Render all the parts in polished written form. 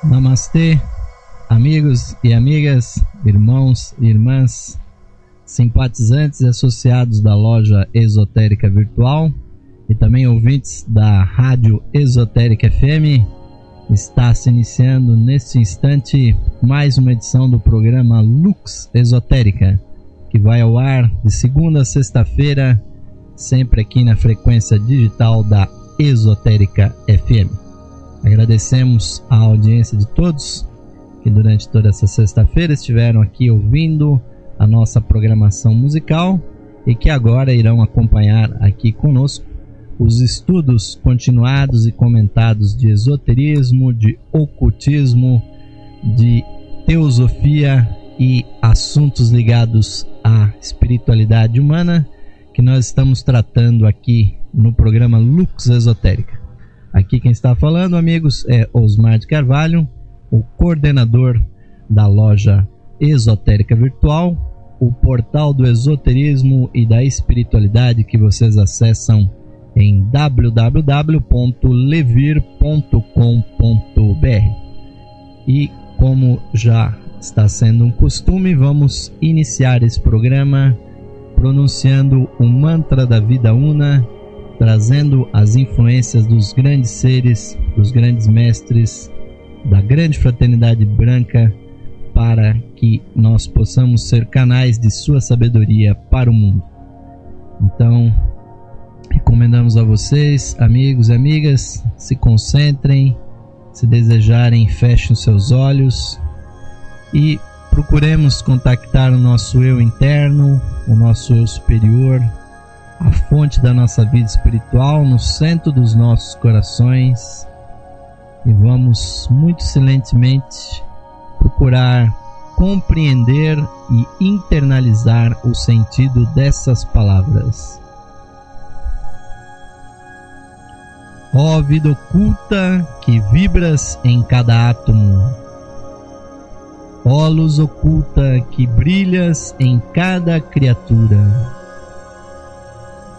Namastê, amigos e amigas, irmãos e irmãs, simpatizantes e associados da loja Esotérica Virtual e também ouvintes da Rádio Esotérica FM. Está se iniciando neste instante mais uma edição do programa Lux Esotérica, que vai ao ar de segunda a sexta-feira, sempre aqui na frequência digital da Esotérica FM. Agradecemos a audiência de todos que durante toda essa sexta-feira estiveram aqui ouvindo a nossa programação musical e que agora irão acompanhar aqui conosco os estudos continuados e comentados de esoterismo, de ocultismo, de teosofia e assuntos ligados à espiritualidade humana que nós estamos tratando aqui no programa Lux Esotérica. Aqui quem está falando, amigos, é Osmar de Carvalho, o coordenador da loja Esotérica Virtual, o portal do esoterismo e da espiritualidade que vocês acessam em www.levir.com.br. E como já está sendo um costume, vamos iniciar esse programa pronunciando o mantra da vida una, trazendo as influências dos grandes seres, dos grandes mestres, da grande fraternidade branca, para que nós possamos ser canais de sua sabedoria para o mundo. Então, recomendamos a vocês, amigos e amigas, se concentrem, se desejarem, fechem os seus olhos e procuremos contactar o nosso eu interno, o nosso eu superior, a fonte da nossa vida espiritual no centro dos nossos corações, e vamos muito silentemente procurar compreender e internalizar o sentido dessas palavras. Ó vida oculta que vibras em cada átomo, ó luz oculta que brilhas em cada criatura,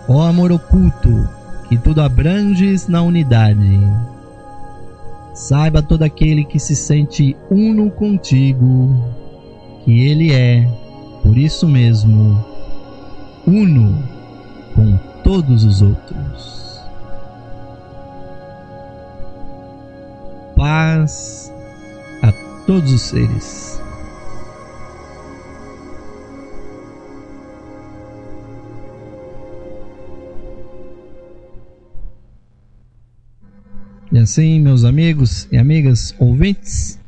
ó amor oculto, que tudo abranges na unidade, saiba todo aquele que se sente uno contigo, que ele é, por isso mesmo, uno com todos os outros. Paz a todos os seres. E assim, meus amigos e amigas ouvintes,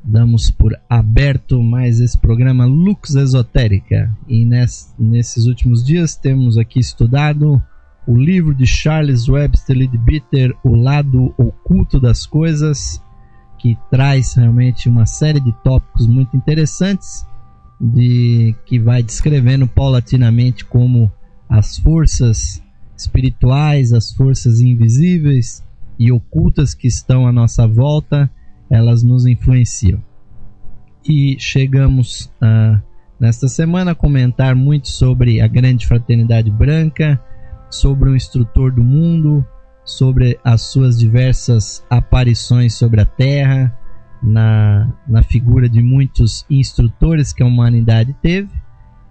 damos por aberto mais esse programa Lux Esotérica. E nesses últimos dias temos aqui estudado o livro de Charles Webster Leadbeater, O Lado Oculto das Coisas, que traz realmente uma série de tópicos muito interessantes, que vai descrevendo paulatinamente como as forças espirituais, as forças invisíveis e ocultas que estão à nossa volta, elas nos influenciam. E chegamos nesta semana a comentar muito sobre a grande fraternidade branca, sobre o instrutor do mundo, sobre as suas diversas aparições sobre a Terra, na figura de muitos instrutores que a humanidade teve.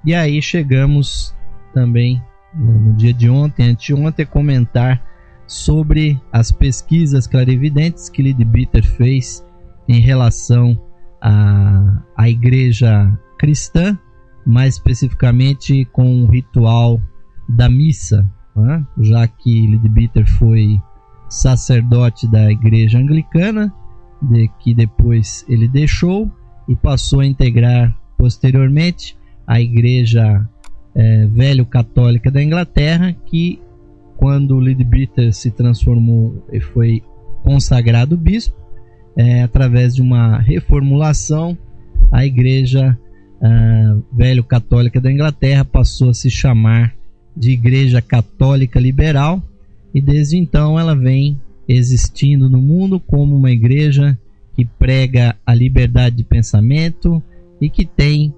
E aí chegamos também no dia de ontem, anteontem, a comentar sobre as pesquisas clarividentes que Leadbeater fez em relação à igreja cristã, mais especificamente com o ritual da missa, né? Já que Leadbeater foi sacerdote da igreja anglicana, que depois ele deixou e passou a integrar posteriormente a igreja velho católica da Inglaterra, que quando Leadbeater se transformou e foi consagrado bispo, através de uma reformulação, a igreja velho católica da Inglaterra passou a se chamar de Igreja Católica Liberal, e desde então ela vem existindo no mundo como uma igreja que prega a liberdade de pensamento e que tem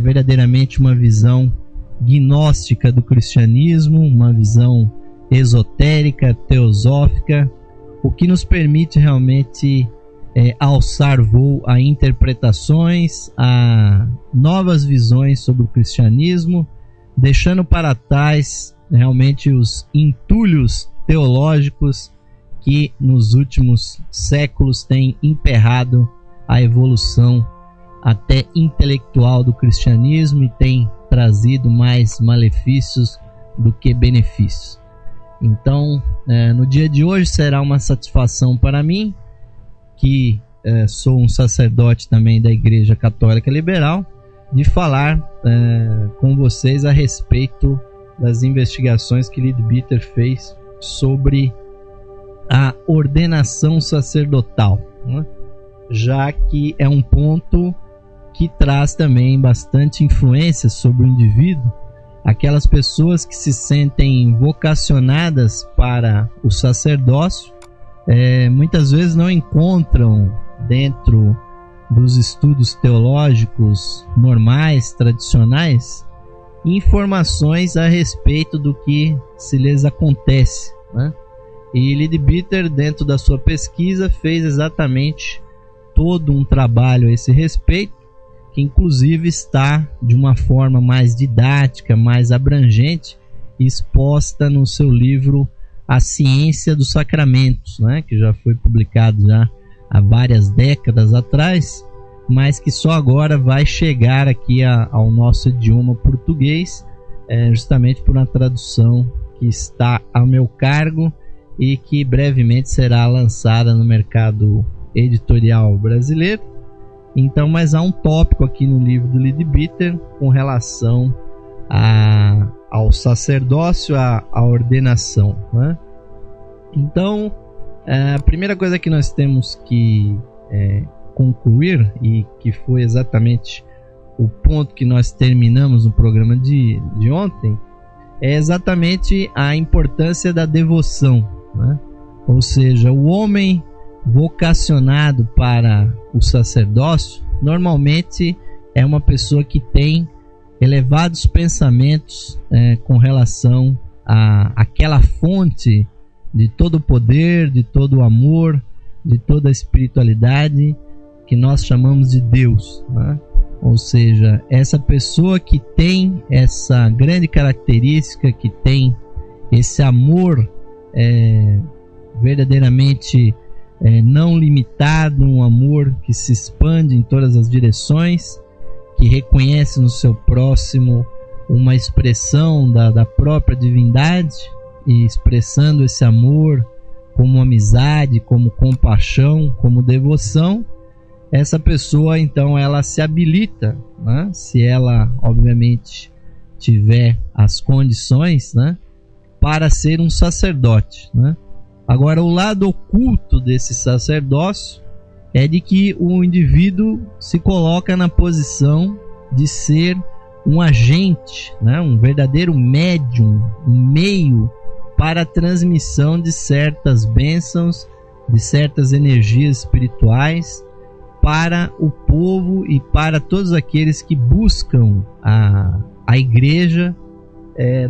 verdadeiramente uma visão gnóstica do cristianismo, uma visão esotérica, teosófica, o que nos permite realmente alçar voo a interpretações, a novas visões sobre o cristianismo, deixando para trás realmente os entulhos teológicos que nos últimos séculos têm emperrado a evolução até intelectual do cristianismo e tem trazido mais malefícios do que benefícios. Então, no dia de hoje será uma satisfação para mim, que sou um sacerdote também da Igreja Católica Liberal, de falar com vocês a respeito das investigações que Leadbeater fez sobre a ordenação sacerdotal, né? Já que é um ponto que traz também bastante influência sobre o indivíduo, aquelas pessoas que se sentem vocacionadas para o sacerdócio, muitas vezes não encontram dentro dos estudos teológicos normais, tradicionais, informações a respeito do que se lhes acontece, né? E Leadbeater, dentro da sua pesquisa, fez exatamente todo um trabalho a esse respeito, que inclusive está de uma forma mais didática, mais abrangente, exposta no seu livro A Ciência dos Sacramentos, né? Que já foi publicado já há várias décadas atrás, mas que só agora vai chegar aqui ao nosso idioma português, justamente por uma tradução que está a meu cargo e que brevemente será lançada no mercado editorial brasileiro. Então, mas há um tópico aqui no livro do Leadbeater com relação ao sacerdócio, à ordenação, né? Então, a primeira coisa que nós temos que concluir, e que foi exatamente o ponto que nós terminamos no programa de ontem, é exatamente a importância da devoção, né? Ou seja, o homem vocacionado para o sacerdócio normalmente é uma pessoa que tem elevados pensamentos com relação àquela fonte de todo o poder, de todo o amor, de toda a espiritualidade que nós chamamos de Deus, né? Ou seja, essa pessoa que tem essa grande característica, que tem esse amor verdadeiramente não limitado, um amor que se expande em todas as direções, que reconhece no seu próximo uma expressão da própria divindade, e expressando esse amor como amizade, como compaixão, como devoção, essa pessoa então ela se habilita, né? Se ela obviamente tiver as condições, né, para ser um sacerdote, né? Agora, o lado oculto desse sacerdócio é de que o indivíduo se coloca na posição de ser um agente, né, um verdadeiro médium, um meio para a transmissão de certas bênçãos, de certas energias espirituais para o povo e para todos aqueles que buscam a igreja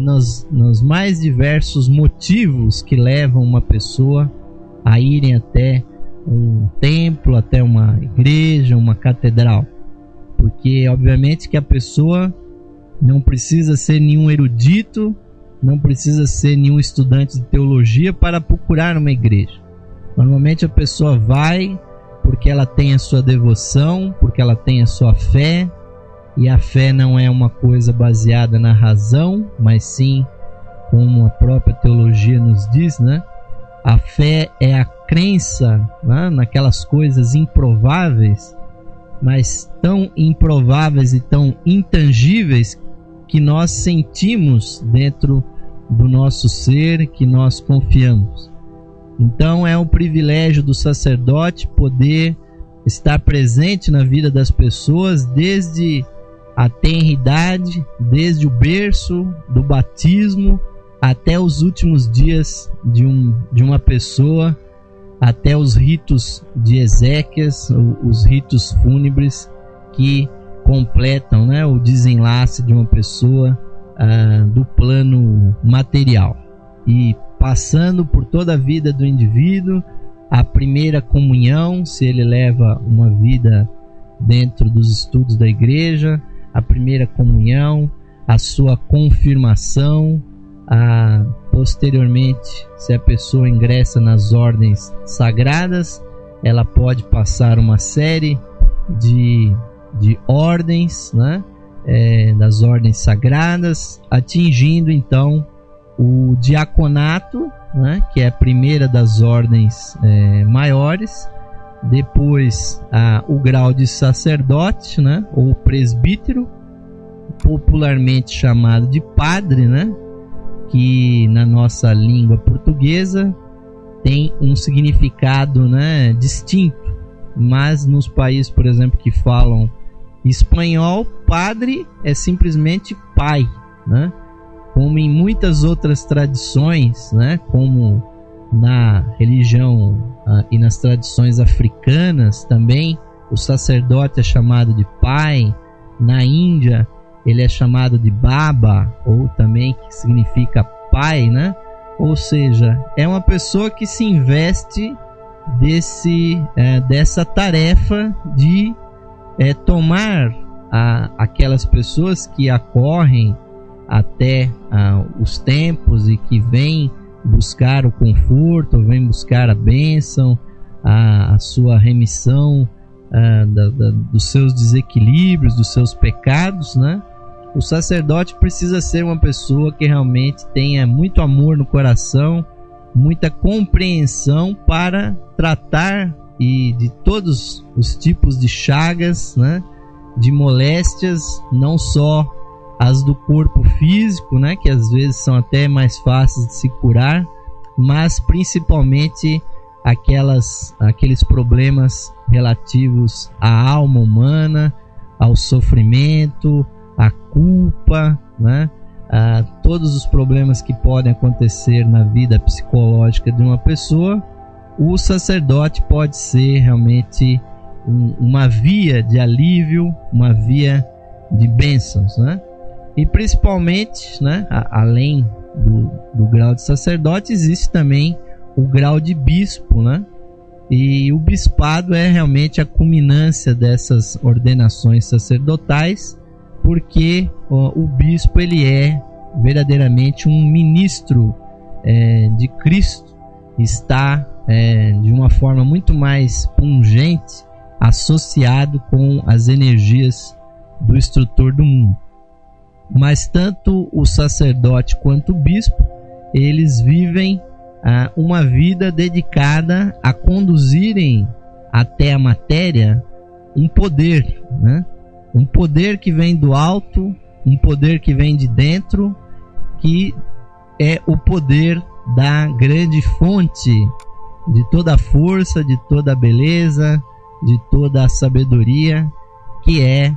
nos mais diversos motivos que levam uma pessoa a irem até um templo, até uma igreja, uma catedral. Porque obviamente que a pessoa não precisa ser nenhum erudito, não precisa ser nenhum estudante de teologia para procurar uma igreja. Normalmente a pessoa vai porque ela tem a sua devoção, porque ela tem a sua fé, e a fé não é uma coisa baseada na razão, mas sim, como a própria teologia nos diz, né? A fé é a crença, né, naquelas coisas improváveis, mas tão improváveis e tão intangíveis que nós sentimos dentro do nosso ser, que nós confiamos. Então é um privilégio do sacerdote poder estar presente na vida das pessoas desde a tenridade, desde o berço, do batismo, até os últimos dias de uma pessoa, até os ritos de exéquias, os ritos fúnebres que completam, né, o desenlace de uma pessoa do plano material. E passando por toda a vida do indivíduo, a primeira comunhão, se ele leva uma vida dentro dos estudos da igreja, a primeira comunhão, a sua confirmação, posteriormente, se a pessoa ingressa nas ordens sagradas, ela pode passar uma série de ordens, né? Das ordens sagradas, atingindo então o diaconato, né? Que é a primeira das ordens maiores, depois o grau de sacerdote, né? Ou presbítero, popularmente chamado de padre, né? Que na nossa língua portuguesa tem um significado, né, distinto, mas nos países, por exemplo, que falam espanhol, padre é simplesmente pai, né? Como em muitas outras tradições, né, como na religião e nas tradições africanas também, o sacerdote é chamado de pai. Na Índia ele é chamado de Baba, ou também que significa pai, né? Ou seja, é uma pessoa que se investe dessa tarefa de tomar aquelas pessoas que acorrem até os templos e que vêm buscar o conforto, vêm buscar a bênção, a sua remissão dos seus desequilíbrios, dos seus pecados, né? O sacerdote precisa ser uma pessoa que realmente tenha muito amor no coração, muita compreensão para tratar de todos os tipos de chagas, né? De moléstias, não só as do corpo físico, né? Que às vezes são até mais fáceis de se curar, mas principalmente aqueles problemas relativos à alma humana, ao sofrimento, à culpa, né? A todos os problemas que podem acontecer na vida psicológica de uma pessoa. O sacerdote pode ser realmente uma via de alívio, uma via de bênçãos, né? E principalmente, né, além do grau de sacerdote, existe também o grau de bispo, né? E o bispado é realmente a culminância dessas ordenações sacerdotais, porque o bispo ele é verdadeiramente um ministro de Cristo, está de uma forma muito mais pungente associado com as energias do instrutor do mundo. Mas tanto o sacerdote quanto o bispo, eles vivem uma vida dedicada a conduzirem até a matéria um poder, né? Um poder que vem do alto, um poder que vem de dentro, que é o poder da grande fonte de toda a força, de toda a beleza, de toda a sabedoria, que é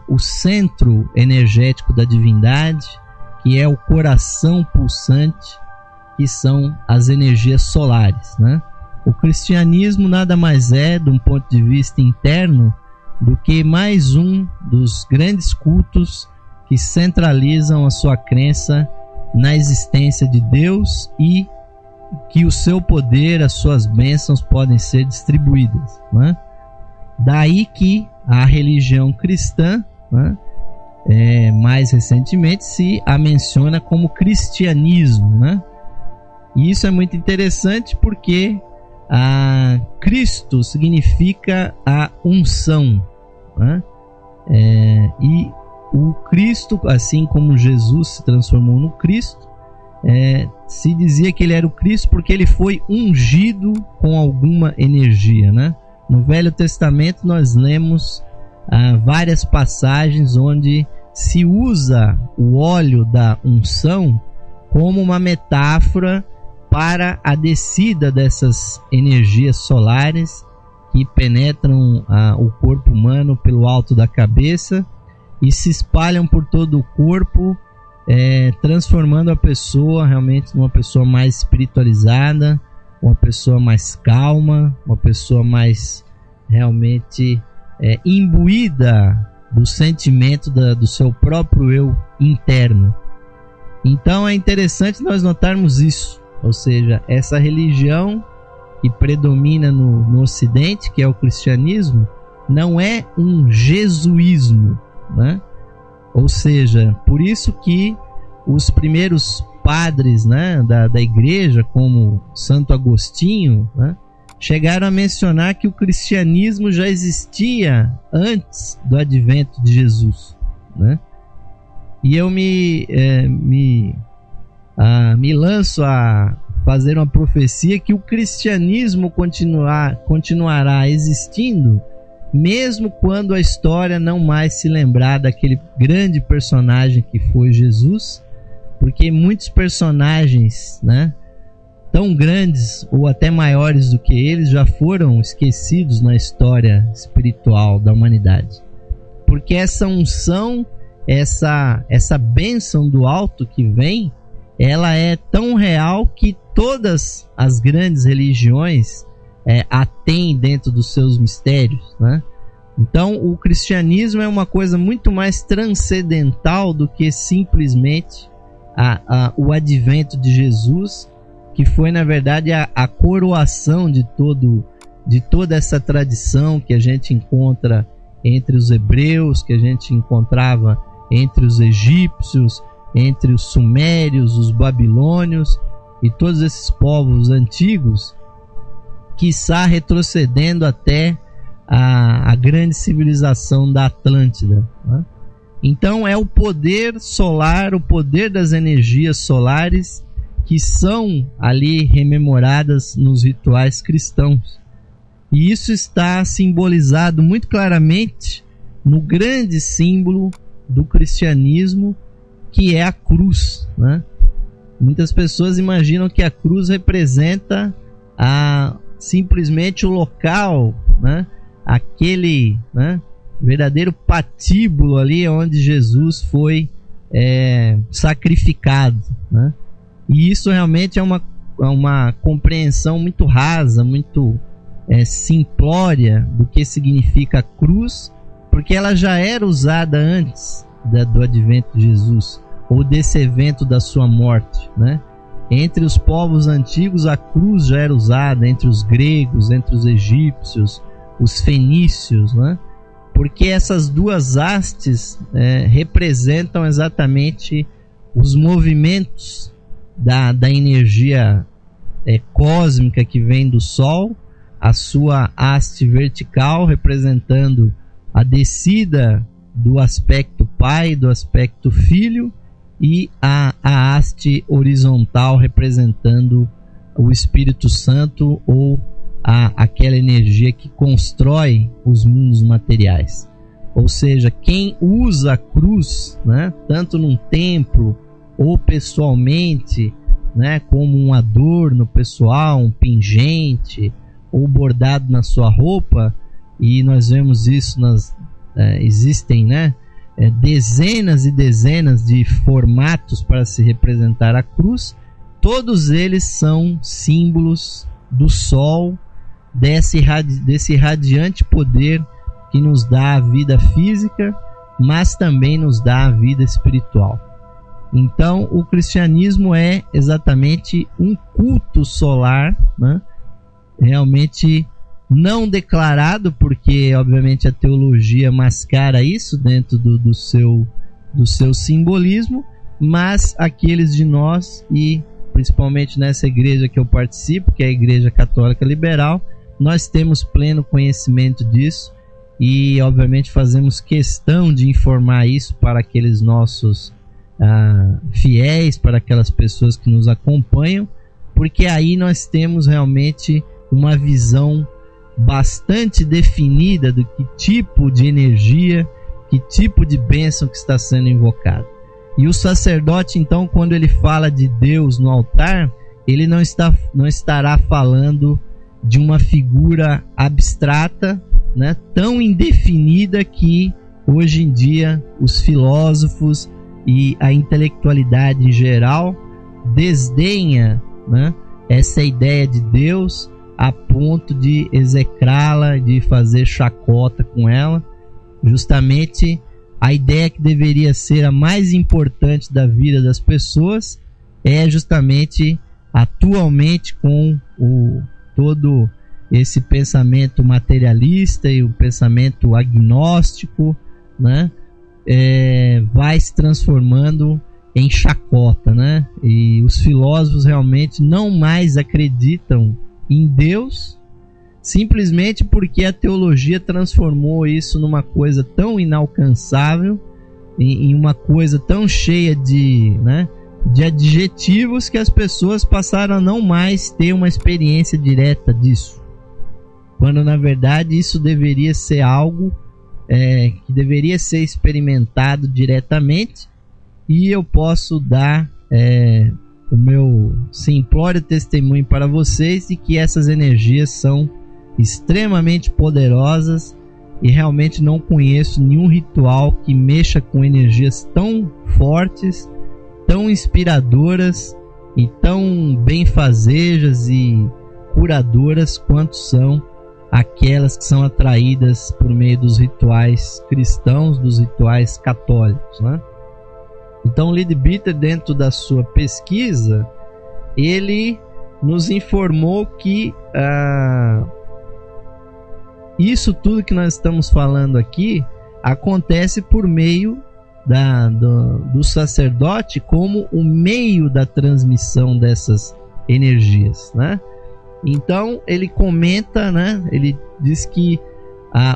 o centro energético da divindade, que é o coração pulsante, que são as energias solares, né? O cristianismo nada mais é, de um ponto de vista interno, do que mais um dos grandes cultos que centralizam a sua crença na existência de Deus e que o seu poder, as suas bênçãos podem ser distribuídas, né? Daí que a religião cristã, né, mais recentemente se a menciona como cristianismo, né? E isso é muito interessante porque Cristo significa a unção, né? E o Cristo, assim como Jesus se transformou no Cristo, se dizia que ele era o Cristo porque ele foi ungido com alguma energia, né? No Velho Testamento nós lemos várias passagens onde se usa o óleo da unção como uma metáfora para a descida dessas energias solares que penetram o corpo humano pelo alto da cabeça e se espalham por todo o corpo, transformando a pessoa realmente numa pessoa mais espiritualizada, uma pessoa mais calma, uma pessoa mais realmente imbuída do sentimento do seu próprio eu interno. Então é interessante nós notarmos isso, ou seja, essa religião que predomina no Ocidente, que é o cristianismo, não é um jesuísmo, né? Ou seja, por isso que os primeiros padres, né, da igreja, como Santo Agostinho, né, chegaram a mencionar que o cristianismo já existia antes do advento de Jesus, né? E eu me lanço a fazer uma profecia que o cristianismo continuará existindo mesmo quando a história não mais se lembrar daquele grande personagem que foi Jesus, porque muitos personagens, né, tão grandes ou até maiores do que eles já foram esquecidos na história espiritual da humanidade. Porque essa unção, essa bênção do alto que vem, ela é tão real que todas as grandes religiões a têm dentro dos seus mistérios, né? Então o cristianismo é uma coisa muito mais transcendental do que simplesmente o advento de Jesus, que foi na verdade a coroação de toda essa tradição que a gente encontra entre os hebreus, que a gente encontrava entre os egípcios, entre os sumérios, os babilônios e todos esses povos antigos, quiçá retrocedendo até a grande civilização da Atlântida, né? Então é o poder solar, o poder das energias solares que são ali rememoradas nos rituais cristãos. E isso está simbolizado muito claramente no grande símbolo do cristianismo, que é a cruz, né? Muitas pessoas imaginam que a cruz representa simplesmente o local, né? Aquele, né, verdadeiro patíbulo ali onde Jesus foi sacrificado, né? E isso realmente é uma compreensão muito rasa, muito simplória do que significa a cruz, porque ela já era usada antes do advento de Jesus, ou desse evento da sua morte, né? Entre os povos antigos a cruz já era usada, entre os gregos, entre os egípcios, os fenícios, né? Porque essas duas hastes representam exatamente os movimentos da energia cósmica que vem do Sol, a sua haste vertical representando a descida do aspecto Pai, do aspecto Filho, e a haste horizontal representando o Espírito Santo, ou aquela energia que constrói os mundos materiais. Ou seja, quem usa a cruz, né, tanto num templo ou pessoalmente, né, como um adorno pessoal, um pingente ou bordado na sua roupa, e nós vemos isso existem, né, dezenas e dezenas de formatos para se representar a cruz. Todos eles são símbolos do Sol, desse radiante poder que nos dá a vida física, mas também nos dá a vida espiritual. Então o cristianismo é exatamente um culto solar, né? Realmente não declarado, porque obviamente a teologia mascara isso dentro do seu simbolismo, mas aqueles de nós, e principalmente nessa igreja que eu participo, que é a Igreja Católica Liberal, nós temos pleno conhecimento disso e obviamente fazemos questão de informar isso para aqueles nossos fiéis, para aquelas pessoas que nos acompanham, porque aí nós temos realmente uma visão bastante definida do que tipo de energia, que tipo de bênção que está sendo invocado. E o sacerdote, então, quando ele fala de Deus no altar, ele não estará falando de uma figura abstrata, né, tão indefinida que hoje em dia os filósofos e a intelectualidade em geral desdenha, né, essa ideia de Deus a ponto de execrá-la, de fazer chacota com ela. Justamente a ideia que deveria ser a mais importante da vida das pessoas é justamente atualmente com todo esse pensamento materialista e o pensamento agnóstico, né, vai se transformando em chacota, né? E os filósofos realmente não mais acreditam em Deus, simplesmente porque a teologia transformou isso numa coisa tão inalcançável, em uma coisa tão cheia de adjetivos, que as pessoas passaram a não mais ter uma experiência direta disso, quando na verdade isso deveria ser algo que deveria ser experimentado diretamente. E eu posso dar o meu simplório testemunho para vocês de que essas energias são extremamente poderosas, e realmente não conheço nenhum ritual que mexa com energias tão fortes, tão inspiradoras e tão benfazejas e curadoras quanto são aquelas que são atraídas por meio dos rituais cristãos, dos rituais católicos, né? Então, Leadbeater, dentro da sua pesquisa, ele nos informou que isso tudo que nós estamos falando aqui acontece por meio do sacerdote, como o meio da transmissão dessas energias, né? Então ele comenta, né? Ele diz que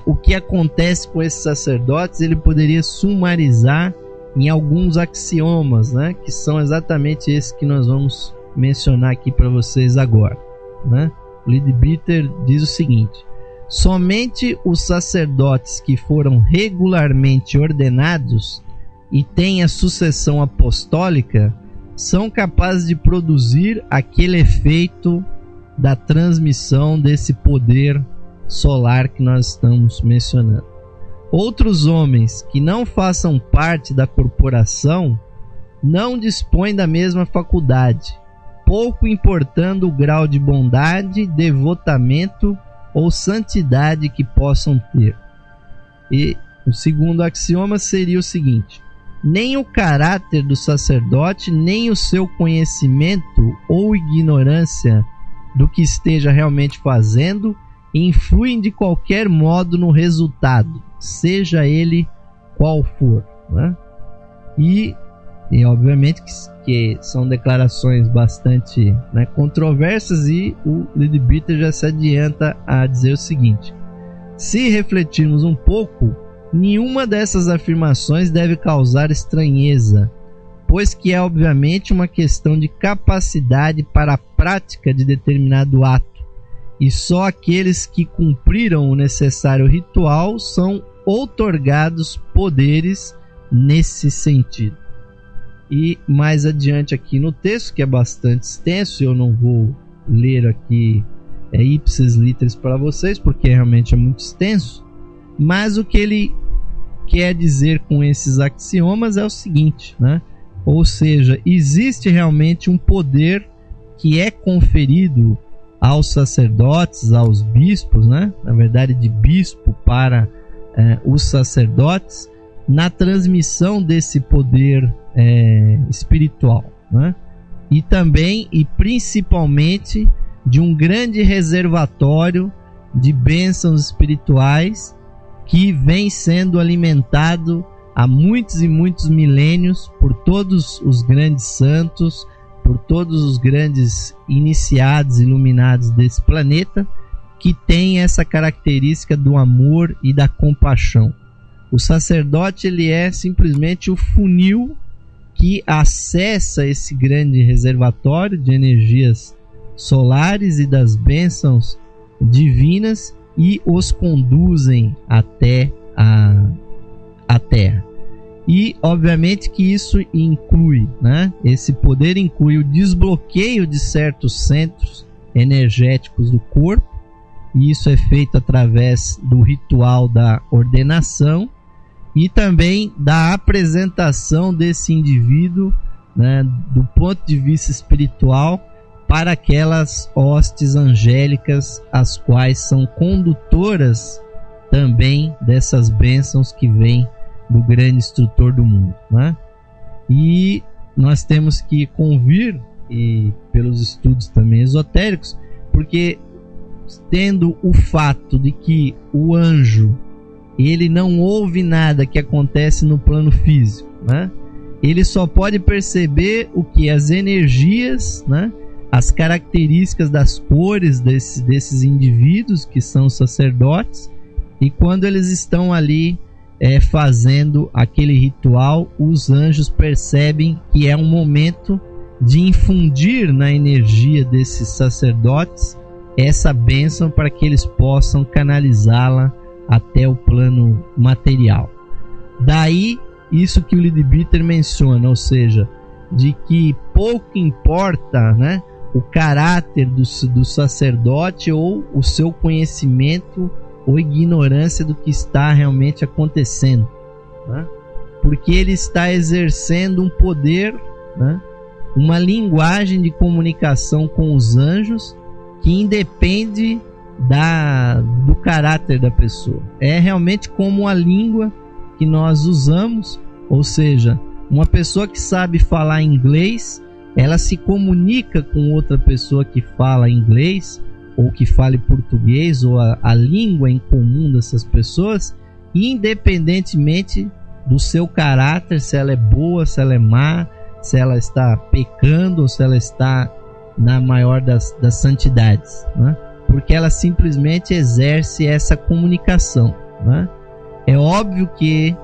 o que acontece com esses sacerdotes ele poderia sumarizar em alguns axiomas, né? Que são exatamente esses que nós vamos mencionar aqui para vocês agora, né? Leadbeater diz o seguinte: somente os sacerdotes que foram regularmente ordenados e têm a sucessão apostólica são capazes de produzir aquele efeito da transmissão desse poder solar que nós estamos mencionando. Outros homens que não façam parte da corporação não dispõem da mesma faculdade, pouco importando o grau de bondade, devotamento ou santidade que possam ter. E o segundo axioma seria o seguinte: nem o caráter do sacerdote, nem o seu conhecimento ou ignorância do que esteja realmente fazendo influem de qualquer modo no resultado, seja ele qual for, né? E obviamente que são declarações bastante, né, controversas, e o Leadbeater já se adianta a dizer o seguinte: se refletirmos um pouco, nenhuma dessas afirmações deve causar estranheza, pois que é obviamente uma questão de capacidade para a prática de determinado ato, e só aqueles que cumpriram o necessário ritual são outorgados poderes nesse sentido. E mais adiante aqui no texto, que é bastante extenso, eu não vou ler aqui ipsis literis para vocês, porque realmente é muito extenso, mas o que ele quer dizer com esses axiomas é o seguinte, né? Ou seja, existe realmente um poder que é conferido aos sacerdotes, aos bispos, né? Na verdade, de bispo para os sacerdotes, na transmissão desse poder espiritual, né? E também e principalmente de um grande reservatório de bênçãos espirituais que vem sendo alimentado há muitos e muitos milênios por todos os grandes santos, por todos os grandes iniciados, iluminados desse planeta, que tem essa característica do amor e da compaixão. O sacerdote, ele é simplesmente o funil que acessa esse grande reservatório de energias solares e das bênçãos divinas e os conduzem até a Terra. E obviamente que isso inclui, né? Esse poder inclui o desbloqueio de certos centros energéticos do corpo, e isso é feito através do ritual da ordenação e também da apresentação desse indivíduo, né, do ponto de vista espiritual, para aquelas hostes angélicas, as quais são condutoras também dessas bênçãos que vêm do grande instrutor do mundo, né? E nós temos que convir, e pelos estudos também esotéricos, porque tendo o fato de que o anjo ele não ouve nada que acontece no plano físico, né? Ele só pode perceber o que as energias, né? As características das cores desses indivíduos que são sacerdotes, e quando eles estão ali fazendo aquele ritual, os anjos percebem que é um momento de infundir na energia desses sacerdotes essa bênção para que eles possam canalizá-la até o plano material. Daí isso que o Leadbeater menciona, ou seja, de que pouco importa, né, o caráter do sacerdote ou o seu conhecimento ou ignorância do que está realmente acontecendo, né? Porque ele está exercendo um poder, né, uma linguagem de comunicação com os anjos que independe do caráter da pessoa. É realmente como a língua que nós usamos, ou seja, uma pessoa que sabe falar inglês, ela se comunica com outra pessoa que fala inglês ou que fale português, ou a língua em comum dessas pessoas, independentemente do seu caráter, se ela é boa, se ela é má, se ela está pecando ou se ela está na maior das santidades, né? Porque ela simplesmente exerce essa comunicação, né? É óbvio que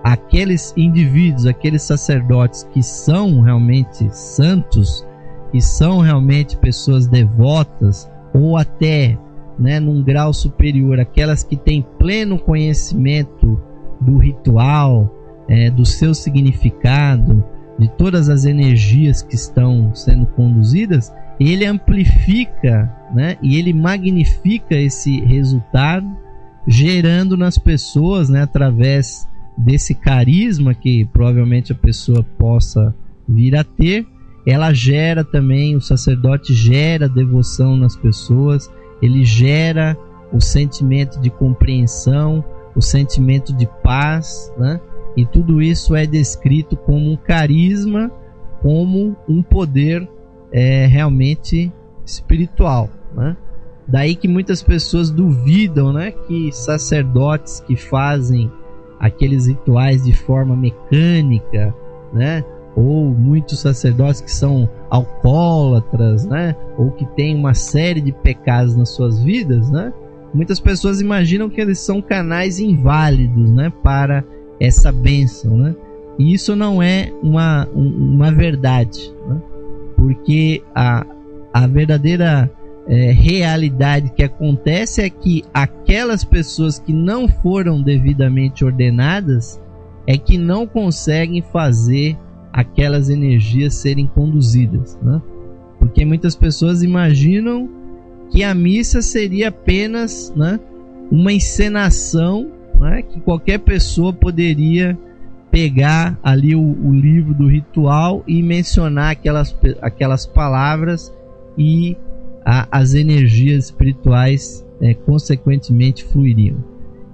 aqueles indivíduos, aqueles sacerdotes que são realmente santos, que são realmente pessoas devotas, ou até, né, num grau superior, aquelas que têm pleno conhecimento do ritual, do seu significado, de todas as energias que estão sendo conduzidas, ele amplifica, né, e ele magnifica esse resultado, gerando nas pessoas, né, através desse carisma que provavelmente a pessoa possa vir a ter. Ela gera também, o sacerdote gera devoção nas pessoas, ele gera o sentimento de compreensão, o sentimento de paz, né? E tudo isso é descrito como um carisma, como um poder realmente espiritual, né? Daí que muitas pessoas duvidam, né, que sacerdotes que fazem aqueles rituais de forma mecânica, né, ou muitos sacerdotes que são alcoólatras, né, ou que têm uma série de pecados nas suas vidas, né, muitas pessoas imaginam que eles são canais inválidos, né, para essa bênção, né, e isso não é uma verdade, né, porque a verdadeira realidade que acontece é que aquelas pessoas que não foram devidamente ordenadas é que não conseguem fazer aquelas energias serem conduzidas, né? Porque muitas pessoas imaginam que a missa seria apenas, né, uma encenação, né, que qualquer pessoa poderia pegar ali o livro do ritual e mencionar aquelas palavras e as energias espirituais consequentemente fluiriam.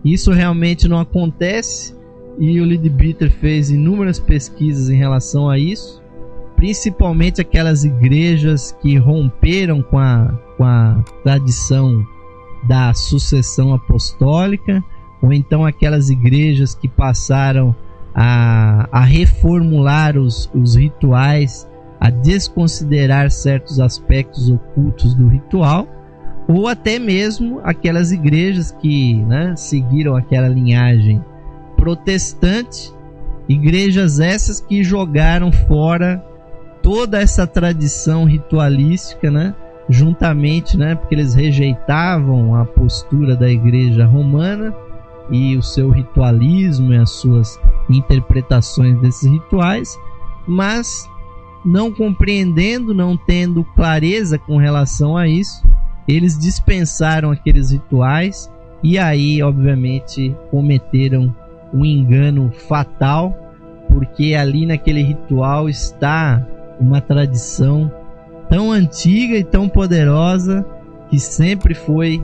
Isso realmente não acontece, e o Leadbeater fez inúmeras pesquisas em relação a isso, principalmente aquelas igrejas que romperam com a tradição da sucessão apostólica, ou então aquelas igrejas que passaram a reformular os rituais, a desconsiderar certos aspectos ocultos do ritual, ou até mesmo aquelas igrejas que, né, seguiram aquela linhagem protestante, igrejas essas que jogaram fora toda essa tradição ritualística, né, juntamente, né, porque eles rejeitavam a postura da igreja romana e o seu ritualismo e as suas interpretações desses rituais, mas não compreendendo, não tendo clareza com relação a isso, eles dispensaram aqueles rituais e aí, obviamente, cometeram um engano fatal, porque ali naquele ritual está uma tradição tão antiga e tão poderosa que sempre foi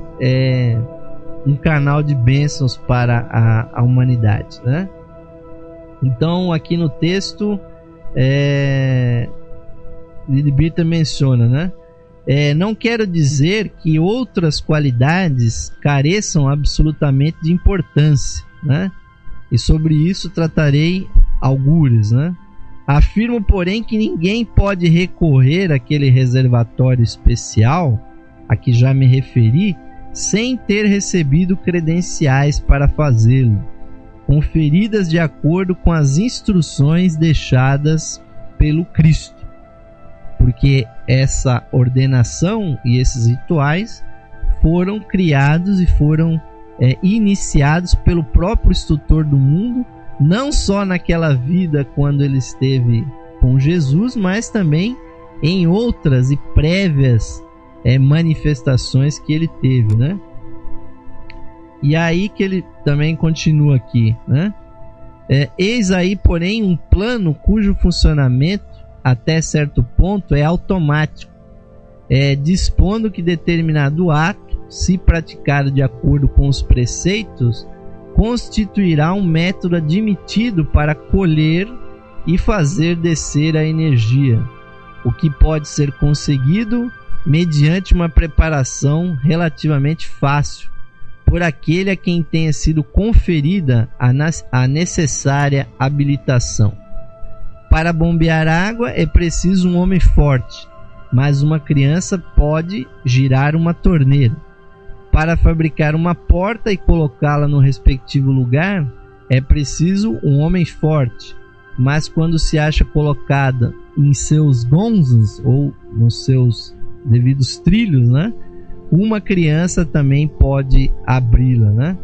um canal de bênçãos para a humanidade, né? Então, aqui no texto, Leadbeater menciona, né? Não quero dizer que outras qualidades careçam absolutamente de importância, né? E sobre isso tratarei algures, né? Afirmo, porém, que ninguém pode recorrer àquele reservatório especial a que já me referi sem ter recebido credenciais para fazê-lo, conferidas de acordo com as instruções deixadas pelo Cristo. Porque essa ordenação e esses rituais foram criados e foram iniciados pelo próprio instrutor do mundo, não só naquela vida quando ele esteve com Jesus, mas também em outras e prévias manifestações que ele teve, né? E aí que ele também continua aqui, né? Eis aí, porém, um plano cujo funcionamento até certo ponto é automático, dispondo que determinado ato, se praticado de acordo com os preceitos, constituirá um método admitido para colher e fazer descer a energia, o que pode ser conseguido mediante uma preparação relativamente fácil por aquele a quem tenha sido conferida a necessária habilitação. Para bombear água é preciso um homem forte, mas uma criança pode girar uma torneira. Para fabricar uma porta e colocá-la no respectivo lugar, é preciso um homem forte, mas quando se acha colocada em seus gonzos ou nos seus devidos trilhos, né, uma criança também pode abri-la, né?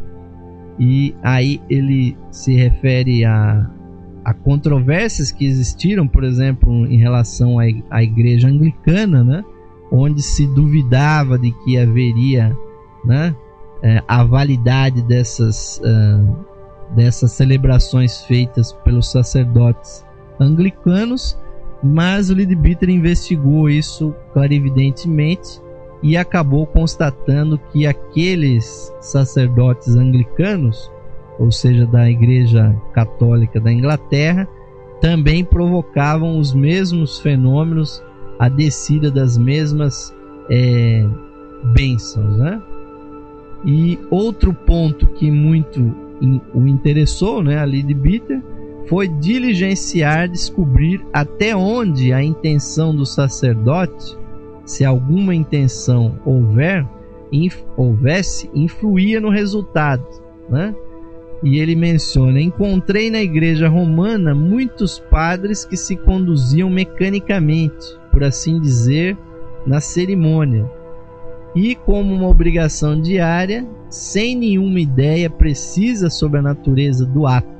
E aí ele se refere a controvérsias que existiram, por exemplo, em relação à igreja anglicana, né, onde se duvidava de que haveria, né, a validade dessas celebrações feitas pelos sacerdotes anglicanos, mas o Leadbeater investigou isso clarividentemente e acabou constatando que aqueles sacerdotes anglicanos, ou seja, da Igreja Católica da Inglaterra, também provocavam os mesmos fenômenos, a descida das mesmas bênçãos, né? E outro ponto que muito o interessou, né, a Leadbeater, foi diligenciar, descobrir até onde a intenção do sacerdote, se alguma intenção houvesse, influía no resultado, né? E ele menciona: encontrei na igreja romana muitos padres que se conduziam mecanicamente, por assim dizer, na cerimônia, e como uma obrigação diária, sem nenhuma ideia precisa sobre a natureza do ato,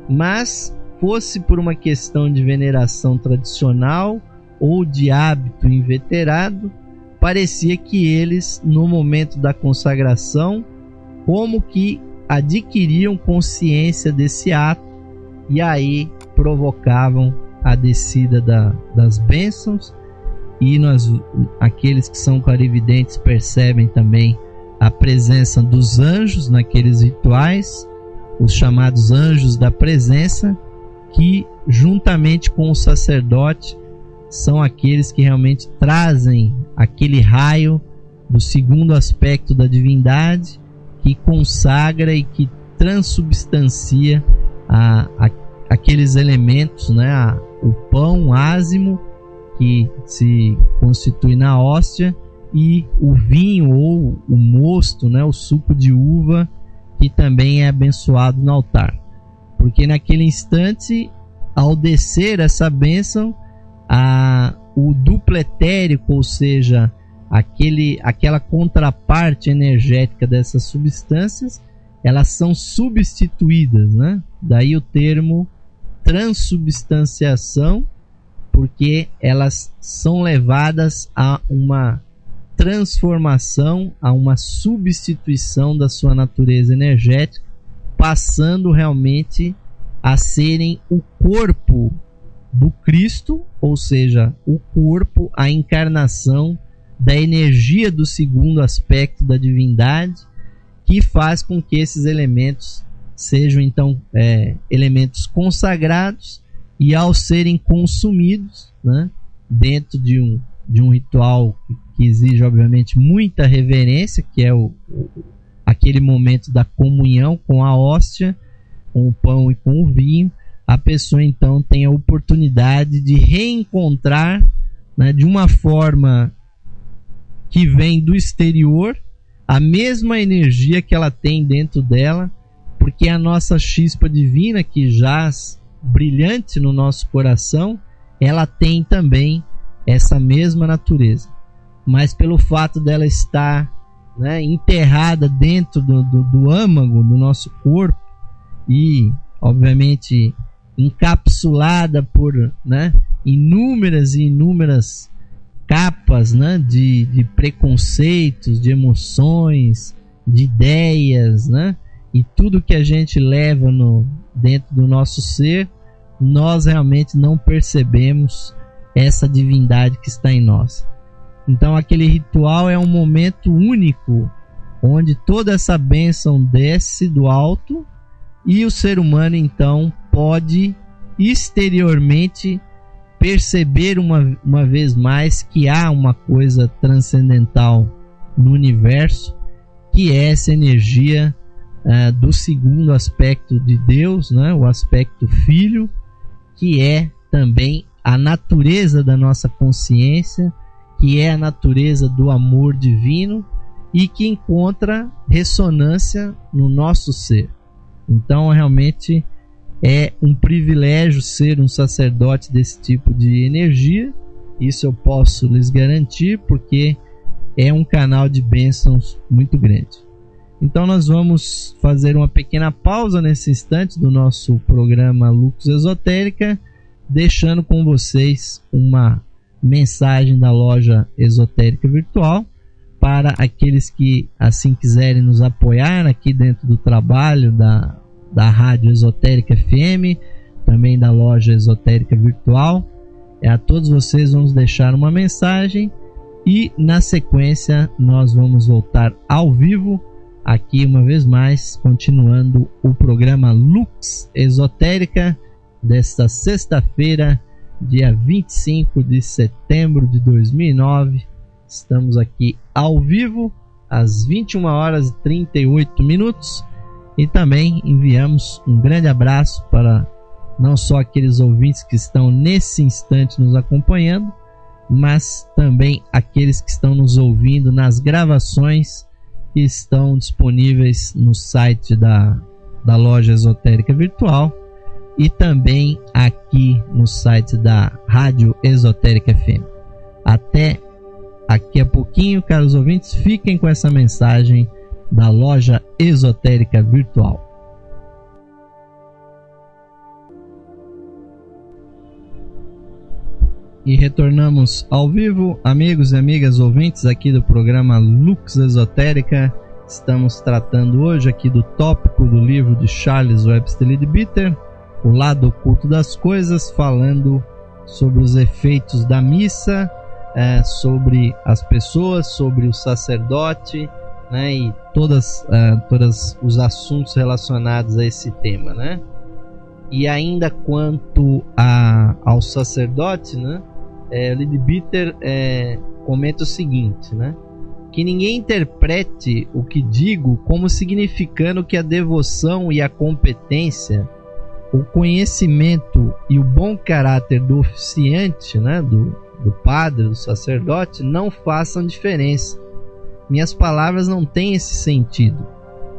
mas fosse por uma questão de veneração tradicional ou de hábito inveterado, parecia que eles, no momento da consagração, como que adquiriam consciência desse ato e aí provocavam a descida das bênçãos. E aqueles que são clarividentes percebem também a presença dos anjos naqueles rituais, os chamados anjos da presença, que juntamente com o sacerdote são aqueles que realmente trazem aquele raio do segundo aspecto da divindade, que consagra e que transubstancia aqueles elementos, né? O pão ázimo que se constitui na hóstia, e o vinho ou o mosto, né, o suco de uva, que também é abençoado no altar. Porque naquele instante, ao descer essa bênção, o duplo etérico, ou seja, aquela contraparte energética dessas substâncias, elas são substituídas, né? Daí o termo transubstanciação, porque elas são levadas a uma transformação, a uma substituição da sua natureza energética, passando realmente a serem o corpo do Cristo, ou seja, o corpo, a encarnação da energia do segundo aspecto da divindade, que faz com que esses elementos sejam então elementos consagrados, e ao serem consumidos, né, dentro de um ritual que exige, obviamente, muita reverência, que é aquele momento da comunhão com a hóstia, com o pão e com o vinho. A pessoa então tem a oportunidade de reencontrar, né, de uma forma que vem do exterior, a mesma energia que ela tem dentro dela, porque a nossa chispa divina, que jaz brilhante no nosso coração, ela tem também essa mesma natureza. Mas pelo fato dela estar, né, enterrada dentro do âmago do nosso corpo e, obviamente, encapsulada por, né, inúmeras e inúmeras capas, né, de preconceitos, de emoções, de ideias, né, e tudo que a gente leva dentro do nosso ser, nós realmente não percebemos essa divindade que está em nós. Então aquele ritual é um momento único, onde toda essa bênção desce do alto e o ser humano então pode exteriormente perceber uma vez mais que há uma coisa transcendental no universo, que é essa energia do segundo aspecto de Deus, né? O aspecto filho, que é também a natureza da nossa consciência, que é a natureza do amor divino e que encontra ressonância no nosso ser. Então realmente é um privilégio ser um sacerdote desse tipo de energia. Isso eu posso lhes garantir, porque é um canal de bênçãos muito grande. Então nós vamos fazer uma pequena pausa nesse instante do nosso programa Lux Esotérica, deixando com vocês uma mensagem da loja Esotérica Virtual para aqueles que assim quiserem nos apoiar aqui dentro do trabalho da Rádio Esotérica FM, também da loja Esotérica Virtual. A todos vocês vamos deixar uma mensagem e na sequência nós vamos voltar ao vivo aqui uma vez mais, continuando o programa Lux Esotérica desta sexta-feira, dia 25 de setembro de 2009. Estamos aqui ao vivo às 21 horas e 38 minutos. E também enviamos um grande abraço para não só aqueles ouvintes que estão nesse instante nos acompanhando, mas também aqueles que estão nos ouvindo nas gravações que estão disponíveis no site da loja Esotérica Virtual e também aqui no site da Rádio Esotérica FM. Até aqui a pouquinho, caros ouvintes, fiquem com essa mensagem da loja Esotérica Virtual. E retornamos ao vivo, amigos e amigas ouvintes aqui do programa Lux Esotérica. Estamos tratando hoje aqui do tópico do livro de Charles Webster Leadbeater, O Lado Oculto das Coisas, falando sobre os efeitos da missa, sobre as pessoas, sobre o sacerdote, né, e todos os assuntos relacionados a esse tema, né? E ainda quanto ao sacerdote, né, Leadbeater comenta o seguinte, né, que ninguém interprete o que digo como significando que a devoção e a competência, o conhecimento e o bom caráter do oficiante, né, do padre, do sacerdote, não façam diferença. Minhas palavras não têm esse sentido.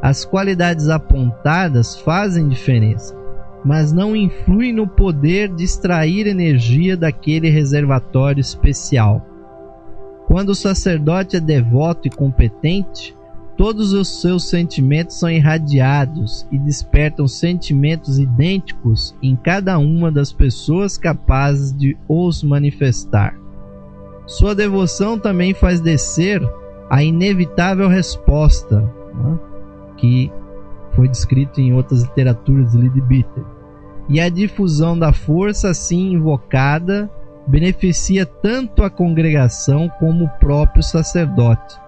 As qualidades apontadas fazem diferença, mas não influem no poder de extrair energia daquele reservatório especial. Quando o sacerdote é devoto e competente, todos os seus sentimentos são irradiados e despertam sentimentos idênticos em cada uma das pessoas capazes de os manifestar. Sua devoção também faz descer a inevitável resposta, né, que foi descrito em outras literaturas de Leadbeater. E a difusão da força assim invocada beneficia tanto a congregação como o próprio sacerdote.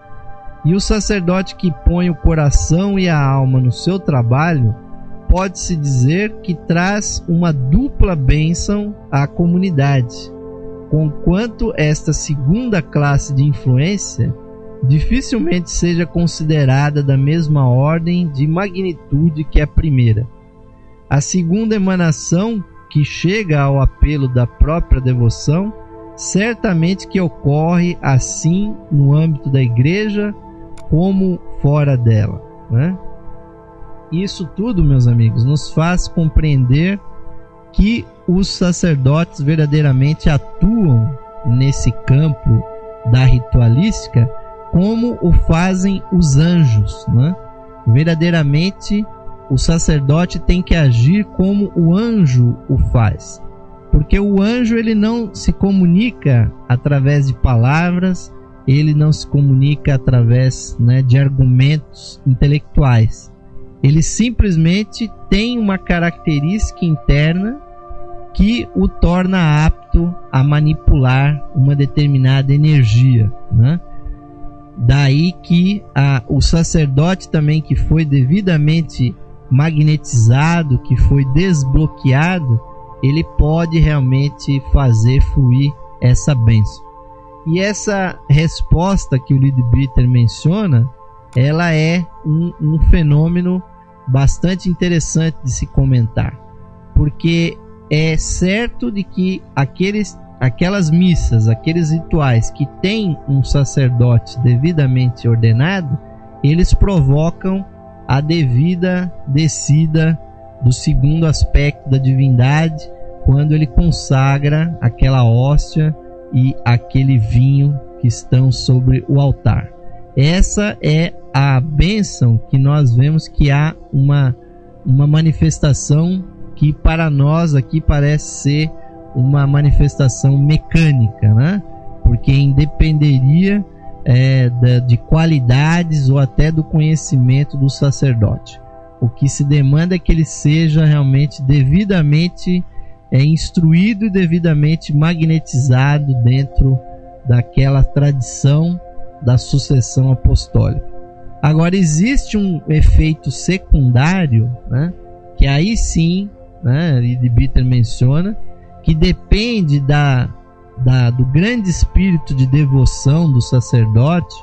E o sacerdote que põe o coração e a alma no seu trabalho, pode-se dizer que traz uma dupla bênção à comunidade. conquanto esta segunda classe de influência dificilmente seja considerada da mesma ordem de magnitude que a primeira. A segunda emanação, que chega ao apelo da própria devoção, certamente que ocorre assim no âmbito da igreja como fora dela, né? Isso tudo, meus amigos, nos faz compreender que os sacerdotes verdadeiramente atuam nesse campo da ritualística como o fazem os anjos, né? Verdadeiramente, o sacerdote tem que agir como o anjo o faz, porque o anjo ele não se comunica através de palavras, ele não se comunica através, né, de argumentos intelectuais. Ele simplesmente tem uma característica interna que o torna apto a manipular uma determinada energia, né? Daí que o sacerdote também, que foi devidamente magnetizado, que foi desbloqueado, ele pode realmente fazer fluir essa bênção. E essa resposta que o Leadbeater menciona, ela é um fenômeno bastante interessante de se comentar, porque é certo de que aquelas missas, aqueles rituais que têm um sacerdote devidamente ordenado, eles provocam a devida descida do segundo aspecto da divindade, quando ele consagra aquela hóstia e aquele vinho que estão sobre o altar. Essa é a bênção que nós vemos que há uma manifestação que para nós aqui parece ser uma manifestação mecânica, né? Porque independeria de qualidades ou até do conhecimento do sacerdote. O que se demanda é que ele seja realmente devidamente instruído e devidamente magnetizado dentro daquela tradição da sucessão apostólica. Agora, existe um efeito secundário, né, que aí sim, né, Leadbeater menciona, que depende do grande espírito de devoção do sacerdote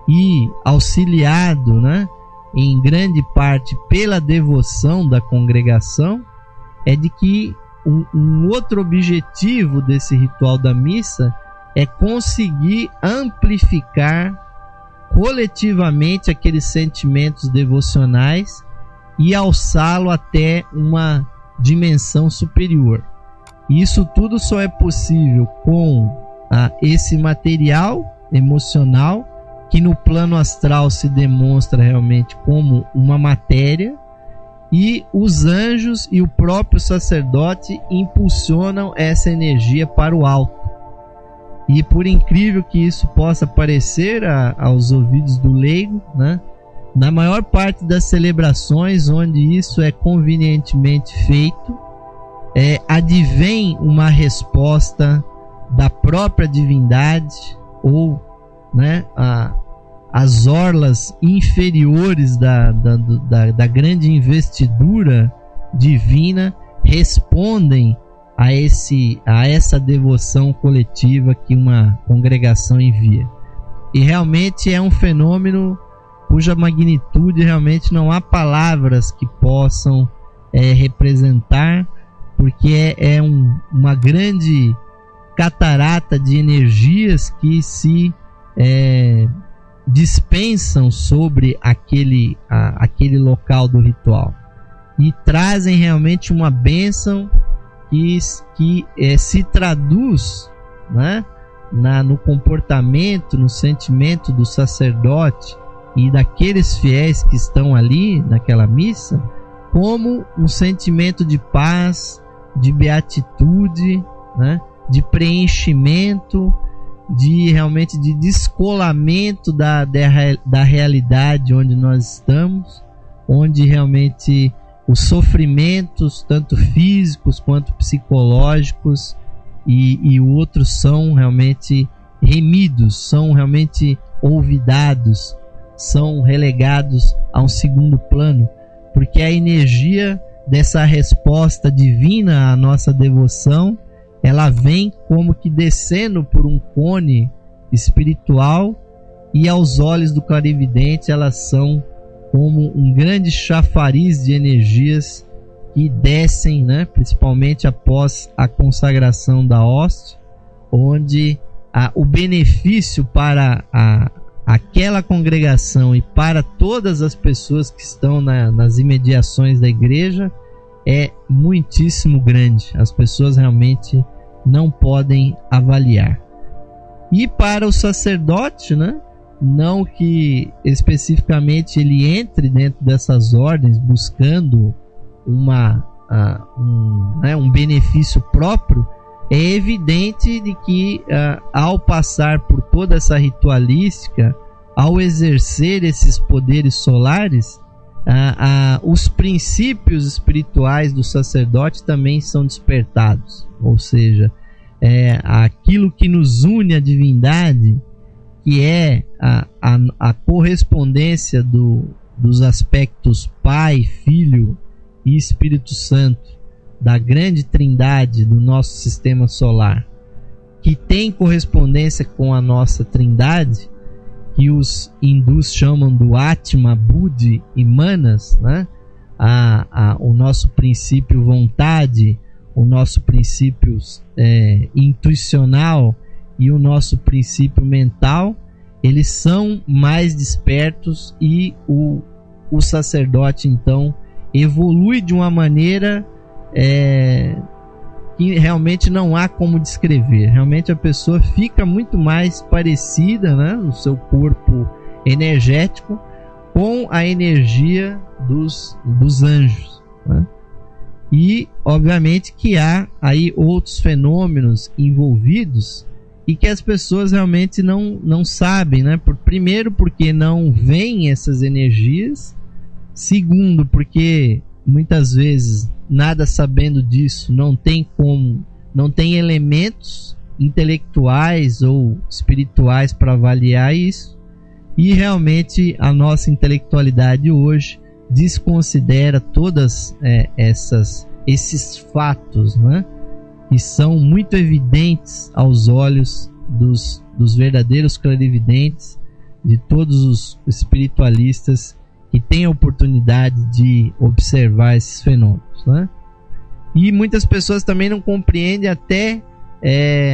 e auxiliado, né, em grande parte pela devoção da congregação, é de que um outro objetivo desse ritual da missa é conseguir amplificar coletivamente aqueles sentimentos devocionais e alçá-lo até uma dimensão superior. Isso tudo só é possível com esse material emocional, que no plano astral se demonstra realmente como uma matéria, e os anjos e o próprio sacerdote impulsionam essa energia para o alto. E por incrível que isso possa parecer aos ouvidos do leigo, né, na maior parte das celebrações onde isso é convenientemente feito, advém uma resposta da própria divindade, ou, né, as orlas inferiores da grande investidura divina respondem a essa devoção coletiva que uma congregação envia. E realmente é um fenômeno cuja magnitude realmente não há palavras que possam representar, porque é uma grande catarata de energias que se dispensam sobre aquele local do ritual e trazem realmente uma bênção que se traduz, né, no comportamento, no sentimento do sacerdote e daqueles fiéis que estão ali naquela missa, como um sentimento de paz, de beatitude, né, de preenchimento, realmente de descolamento da realidade onde nós estamos, onde realmente os sofrimentos, tanto físicos quanto psicológicos e outros, são realmente remidos, são realmente olvidados, são relegados a um segundo plano, porque a energia dessa resposta divina à nossa devoção, ela vem como que descendo por um cone espiritual, e aos olhos do clarividente elas são como um grande chafariz de energias que descem, né, principalmente após a consagração da hóstia, onde o benefício para aquela congregação e para todas as pessoas que estão nas imediações da igreja é muitíssimo grande. As pessoas realmente não podem avaliar. E para o sacerdote, né, não que especificamente ele entre dentro dessas ordens buscando um benefício próprio, é evidente de que ao passar por toda essa ritualística, ao exercer esses poderes solares, os princípios espirituais do sacerdote também são despertados. Ou seja, aquilo que nos une à divindade, que é a correspondência dos aspectos Pai, Filho e Espírito Santo, da grande trindade do nosso sistema solar, que tem correspondência com a nossa trindade, que os hindus chamam do Atma, Buddhi e Manas, né? O nosso princípio vontade, o nosso princípio intuicional e o nosso princípio mental, eles são mais despertos, e o sacerdote então evolui de uma maneira que realmente não há como descrever. Realmente a pessoa fica muito mais parecida, né, no seu corpo energético com a energia dos anjos, né? E obviamente que há aí outros fenômenos envolvidos e que as pessoas realmente não sabem, né? Primeiro porque não veem essas energias, segundo porque muitas vezes, nada sabendo disso, não tem elementos intelectuais ou espirituais para avaliar isso, e realmente a nossa intelectualidade hoje desconsidera todas esses fatos, né, que são muito evidentes aos olhos dos verdadeiros clarividentes, de todos os espiritualistas que têm a oportunidade de observar esses fenômenos, né? E muitas pessoas também não compreendem até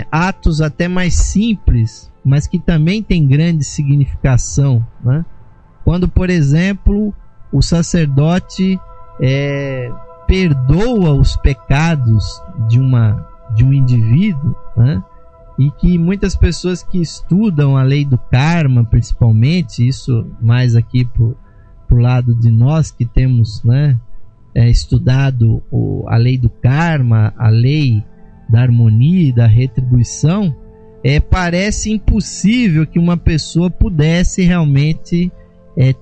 atos até mais simples, mas que também têm grande significação, né? Quando, por exemplo, o sacerdote perdoa os pecados de um indivíduo, né? E que muitas pessoas que estudam a lei do karma, principalmente, isso mais aqui pro lado de nós que temos, né, estudado a lei do karma, a lei da harmonia e da retribuição, parece impossível que uma pessoa pudesse realmente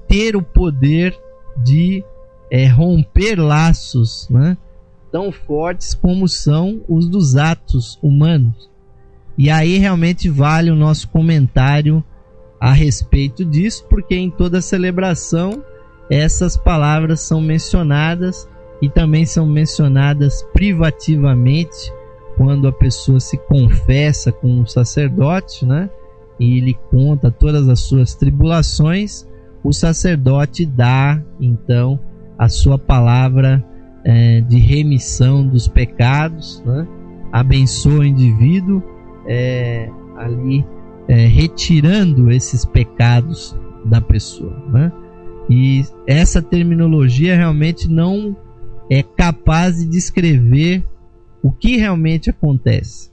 ter o poder de romper laços, né, tão fortes como são os dos atos humanos. E aí realmente vale o nosso comentário a respeito disso, porque em toda celebração essas palavras são mencionadas, e também são mencionadas privativamente quando a pessoa se confessa com um sacerdote, né, e ele conta todas as suas tribulações. O sacerdote dá então a sua palavra de remissão dos pecados, né, abençoa o indivíduo ali retirando esses pecados da pessoa, né? E essa terminologia realmente não é capaz de descrever o que realmente acontece.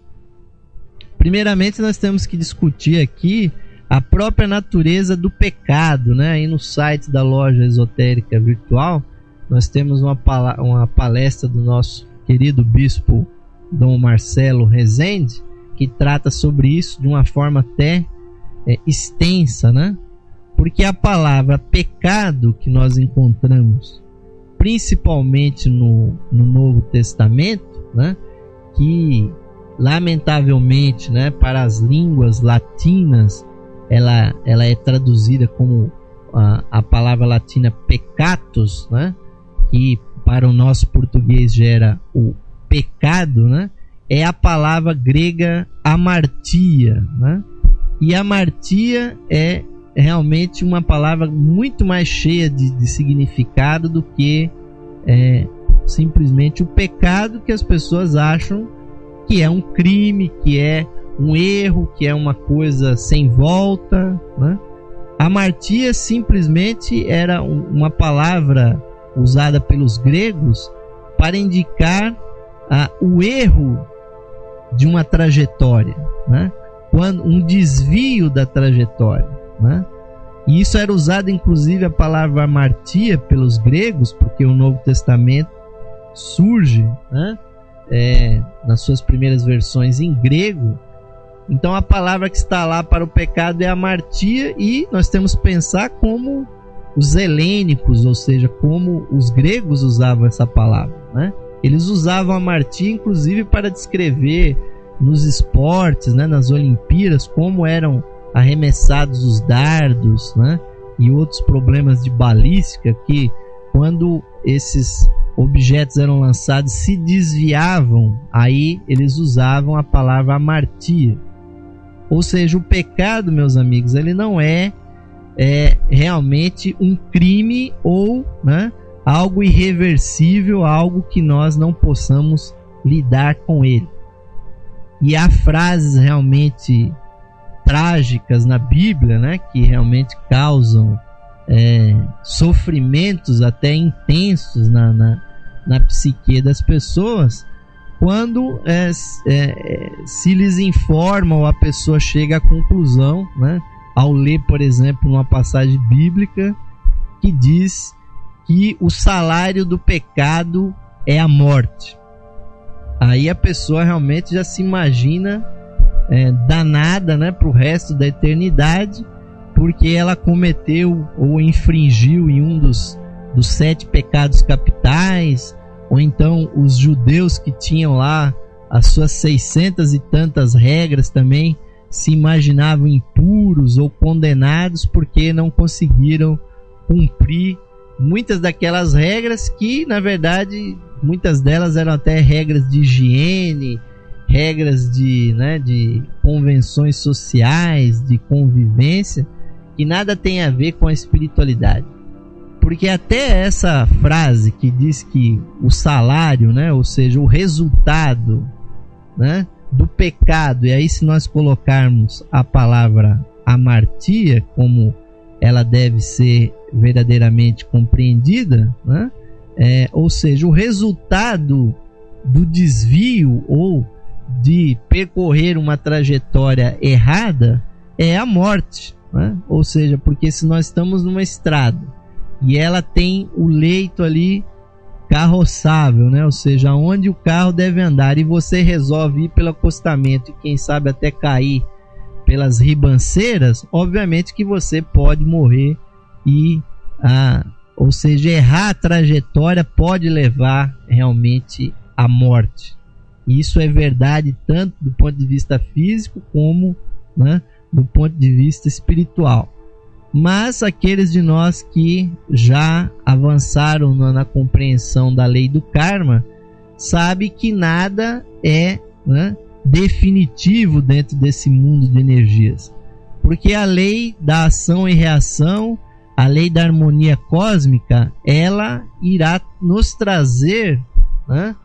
Primeiramente, nós temos que discutir aqui a própria natureza do pecado, né? Aí no site da Loja Esotérica Virtual, nós temos uma palestra do nosso querido bispo Dom Marcelo Rezende, que trata sobre isso de uma forma até extensa, né? Porque a palavra pecado que nós encontramos principalmente no Novo Testamento, né, que lamentavelmente, né, para as línguas latinas ela é traduzida como a palavra latina peccatus, né, que para o nosso português gera o pecado, né? é a palavra grega amartia, né? E amartia é realmente uma palavra muito mais cheia de significado do que simplesmente o pecado que as pessoas acham que é um crime, que é um erro, que é uma coisa sem volta, né? Amartia simplesmente era uma palavra usada pelos gregos para indicar o erro de uma trajetória, né? Um desvio da trajetória, né? E isso era usado, inclusive, a palavra amartia pelos gregos, porque o Novo Testamento surge, né, nas suas primeiras versões em grego. Então a palavra que está lá para o pecado é amartia, e nós temos que pensar como os helênicos, ou seja, como os gregos usavam essa palavra, né? Eles usavam amartia inclusive para descrever nos esportes, né, nas Olimpíadas, como eram arremessados os dardos, né, e outros problemas de balística, que quando esses objetos eram lançados se desviavam, aí eles usavam a palavra amartia. Ou seja, o pecado, meus amigos, ele não é realmente um crime ou, né, algo irreversível, algo que nós não possamos lidar com ele. E há frases realmente trágicas na Bíblia, né, que realmente causam sofrimentos até intensos na psique das pessoas, quando se lhes informa ou a pessoa chega à conclusão, né, ao ler, por exemplo, uma passagem bíblica que diz que o salário do pecado é a morte. Aí a pessoa realmente já se imagina danada, né, para o resto da eternidade, porque ela cometeu ou infringiu em um dos 7 pecados capitais, ou então os judeus que tinham lá as suas 600 e tantas regras também se imaginavam impuros ou condenados porque não conseguiram cumprir muitas daquelas regras que, na verdade, muitas delas eram até regras de higiene, regras de convenções sociais, de convivência, que nada tem a ver com a espiritualidade. Porque até essa frase que diz que o salário, né, ou seja, o resultado, né, do pecado, e aí se nós colocarmos a palavra amartia como ela deve ser verdadeiramente compreendida, né, ou seja, o resultado do desvio ou de percorrer uma trajetória errada é a morte, né? Ou seja, porque se nós estamos numa estrada e ela tem o leito ali carroçável, né? Ou seja, onde o carro deve andar, e você resolve ir pelo acostamento e quem sabe até cair pelas ribanceiras, obviamente que você pode morrer e, ou seja, errar a trajetória pode levar realmente à morte. Isso é verdade tanto do ponto de vista físico como, né, do ponto de vista espiritual. Mas aqueles de nós que já avançaram na compreensão da lei do karma sabe que nada é, né, definitivo dentro desse mundo de energias, porque a lei da ação e reação, a lei da harmonia cósmica, ela irá nos trazer, né,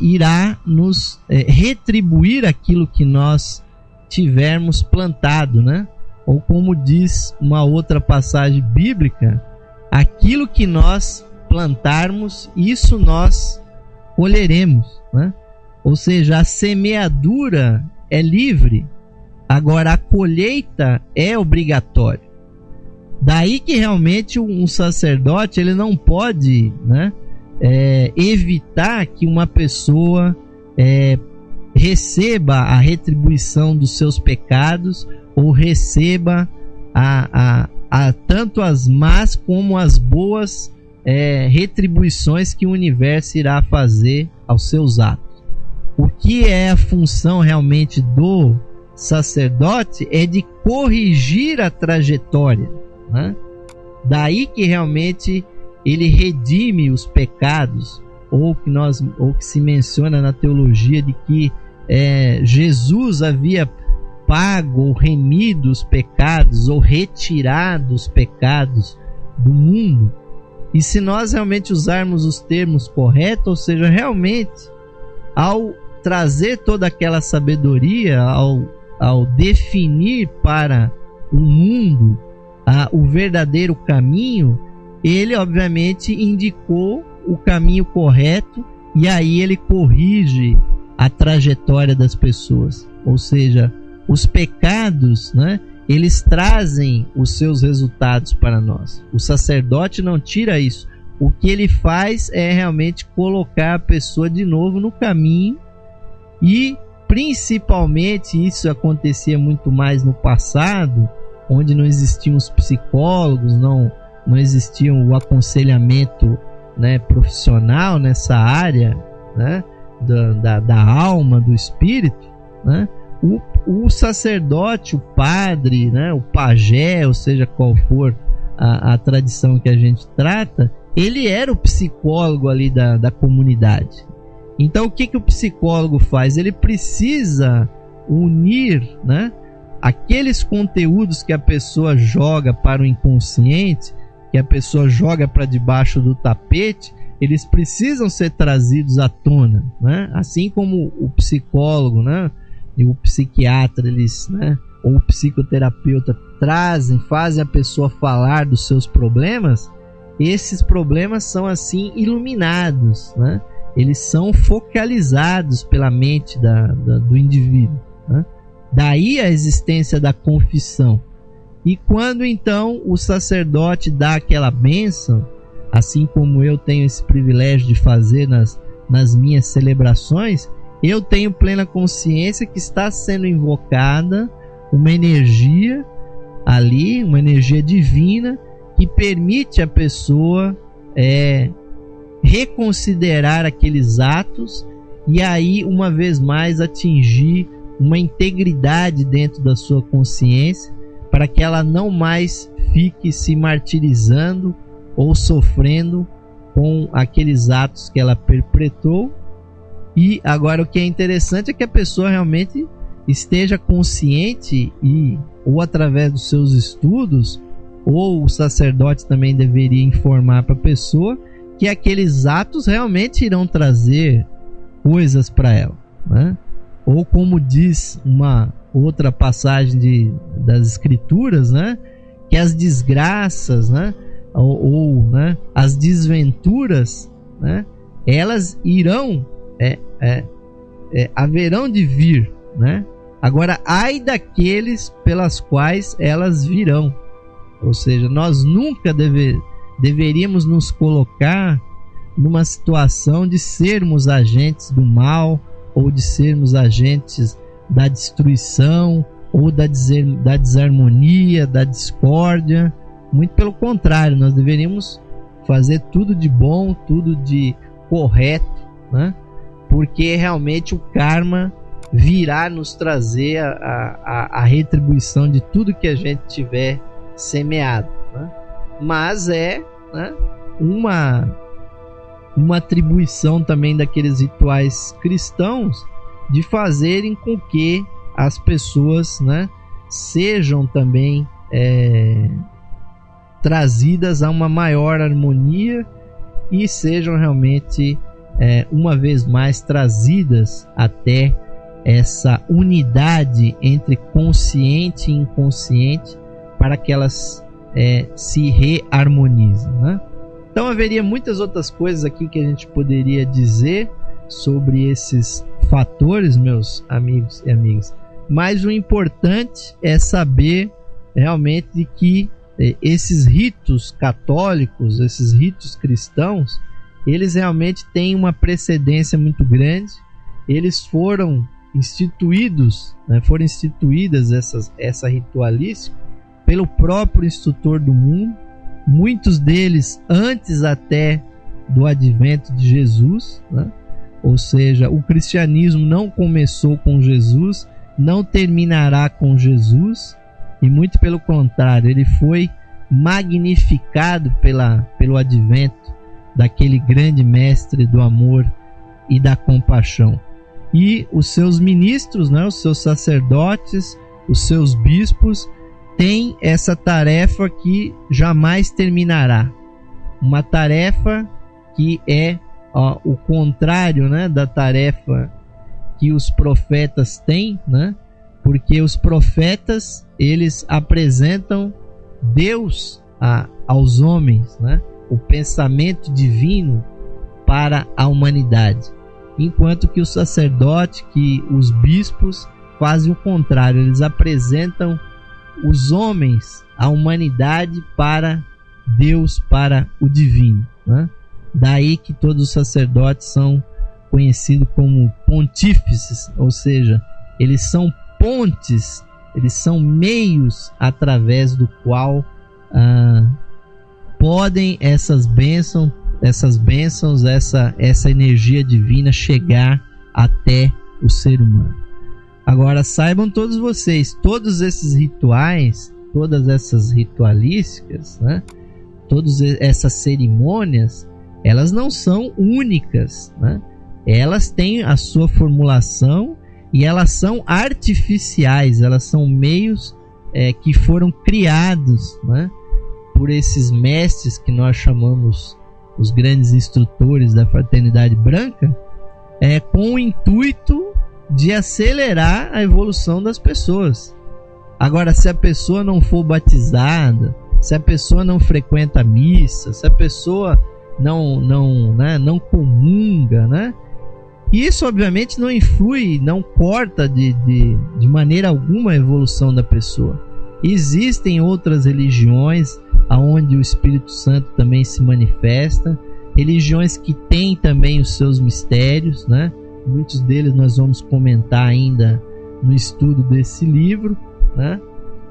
irá nos retribuir aquilo que nós tivermos plantado, né? Ou como diz uma outra passagem bíblica, aquilo que nós plantarmos, isso nós colheremos, né? Ou seja, a semeadura é livre, agora a colheita é obrigatória. Daí que realmente um sacerdote ele não pode, né, evitar que uma pessoa receba a retribuição dos seus pecados, ou receba tanto as más como as boas retribuições que o universo irá fazer aos seus atos. O que é a função realmente do sacerdote é de corrigir a trajetória, né? Daí que realmente ele redime os pecados, ou que se menciona na teologia de que Jesus havia pago ou remido os pecados ou retirado os pecados do mundo. E se nós realmente usarmos os termos corretos, ou seja, realmente ao trazer toda aquela sabedoria, ao definir para o mundo o verdadeiro caminho, ele obviamente indicou o caminho correto, e aí ele corrige a trajetória das pessoas. Ou seja, os pecados, né, eles trazem os seus resultados para nós. O sacerdote não tira isso. O que ele faz é realmente colocar a pessoa de novo no caminho, e principalmente isso acontecia muito mais no passado, onde não existiam os psicólogos, não existia o aconselhamento, né, profissional nessa área, né, da alma, do espírito, né? O sacerdote, o padre, né, o pajé, ou seja, qual for a tradição que a gente trata, ele era o psicólogo ali da comunidade. Então o que o psicólogo faz? Ele precisa unir, né, aqueles conteúdos que a pessoa joga para o inconsciente, que a pessoa joga para debaixo do tapete, eles precisam ser trazidos à tona, né? Assim como o psicólogo, né, e o psiquiatra, eles, né, ou o psicoterapeuta fazem a pessoa falar dos seus problemas, esses problemas são assim iluminados, né? Eles são focalizados pela mente do indivíduo, né? Daí a existência da confissão. E quando então o sacerdote dá aquela bênção, assim como eu tenho esse privilégio de fazer nas minhas celebrações, eu tenho plena consciência que está sendo invocada uma energia ali, uma energia divina, que permite a pessoa reconsiderar aqueles atos, e aí uma vez mais atingir uma integridade dentro da sua consciência, para que ela não mais fique se martirizando ou sofrendo com aqueles atos que ela perpetrou. E agora o que é interessante é que a pessoa realmente esteja consciente, ou através dos seus estudos, ou o sacerdote também deveria informar para a pessoa que aqueles atos realmente irão trazer coisas para ela, né? Ou como diz uma outra passagem das escrituras, né, que as desgraças, né, né, as desventuras, né, elas irão haverão de vir, né? Agora, ai daqueles pelas quais elas virão. Ou seja, nós nunca deveríamos nos colocar numa situação de sermos agentes do mal, ou de sermos agentes da destruição, ou da desarmonia, da discórdia. Muito pelo contrário, nós deveríamos fazer tudo de bom, tudo de correto, né? Porque realmente o karma virá nos trazer a retribuição de tudo que a gente tiver semeado, né? Mas né, uma atribuição também daqueles rituais cristãos de fazerem com que as pessoas, né, sejam também trazidas a uma maior harmonia, e sejam realmente uma vez mais trazidas até essa unidade entre consciente e inconsciente, para que elas se reharmonizem, né? Então haveria muitas outras coisas aqui que a gente poderia dizer sobre esses fatores, meus amigos e amigas, mas o importante é saber realmente de que esses ritos católicos, esses ritos cristãos, eles realmente têm uma precedência muito grande. Eles foram instituídos, né, foram instituídas essa ritualística pelo próprio instrutor do mundo, muitos deles antes até do advento de Jesus, né? Ou seja, o cristianismo não começou com Jesus, não terminará com Jesus, e muito pelo contrário, ele foi magnificado pelo advento daquele grande mestre do amor e da compaixão. E os seus ministros, né, os seus sacerdotes, os seus bispos, têm essa tarefa que jamais terminará. Uma tarefa que é o contrário, né, da tarefa que os profetas têm, né? Porque os profetas, eles apresentam Deus aos homens, né? O pensamento divino para a humanidade, enquanto que o sacerdote, que os bispos fazem o contrário, eles apresentam os homens, a humanidade para Deus, para o divino, né? Daí que todos os sacerdotes são conhecidos como pontífices, ou seja, eles são pontes, eles são meios através do qual podem essas bênçãos, essa energia divina chegar até o ser humano. Agora saibam todos vocês, todos esses rituais, todas essas ritualísticas, né? Todas essas cerimônias, elas não são únicas, né? Elas têm a sua formulação e elas são artificiais, elas são meios que foram criados, né, por esses mestres que nós chamamos os grandes instrutores da Fraternidade Branca, com o intuito de acelerar a evolução das pessoas. Agora, se a pessoa não for batizada, se a pessoa não frequenta a missa, se a pessoa não comunga, né? Isso obviamente não influi, não corta de maneira alguma a evolução da pessoa. Existem outras religiões onde o Espírito Santo também se manifesta, religiões que têm também os seus mistérios, né? Muitos deles nós vamos comentar ainda no estudo desse livro, né?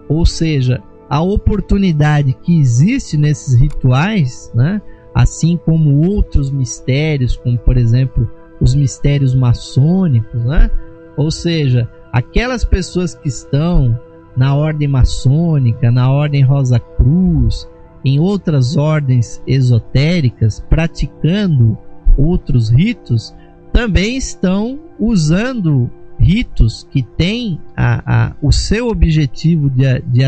Ou seja, a oportunidade que existe nesses rituais, né? Assim como outros mistérios, como por exemplo os mistérios maçônicos, né? Ou seja, aquelas pessoas que estão na ordem maçônica, na ordem Rosa Cruz, em outras ordens esotéricas, praticando outros ritos, também estão usando ritos que têm o seu objetivo de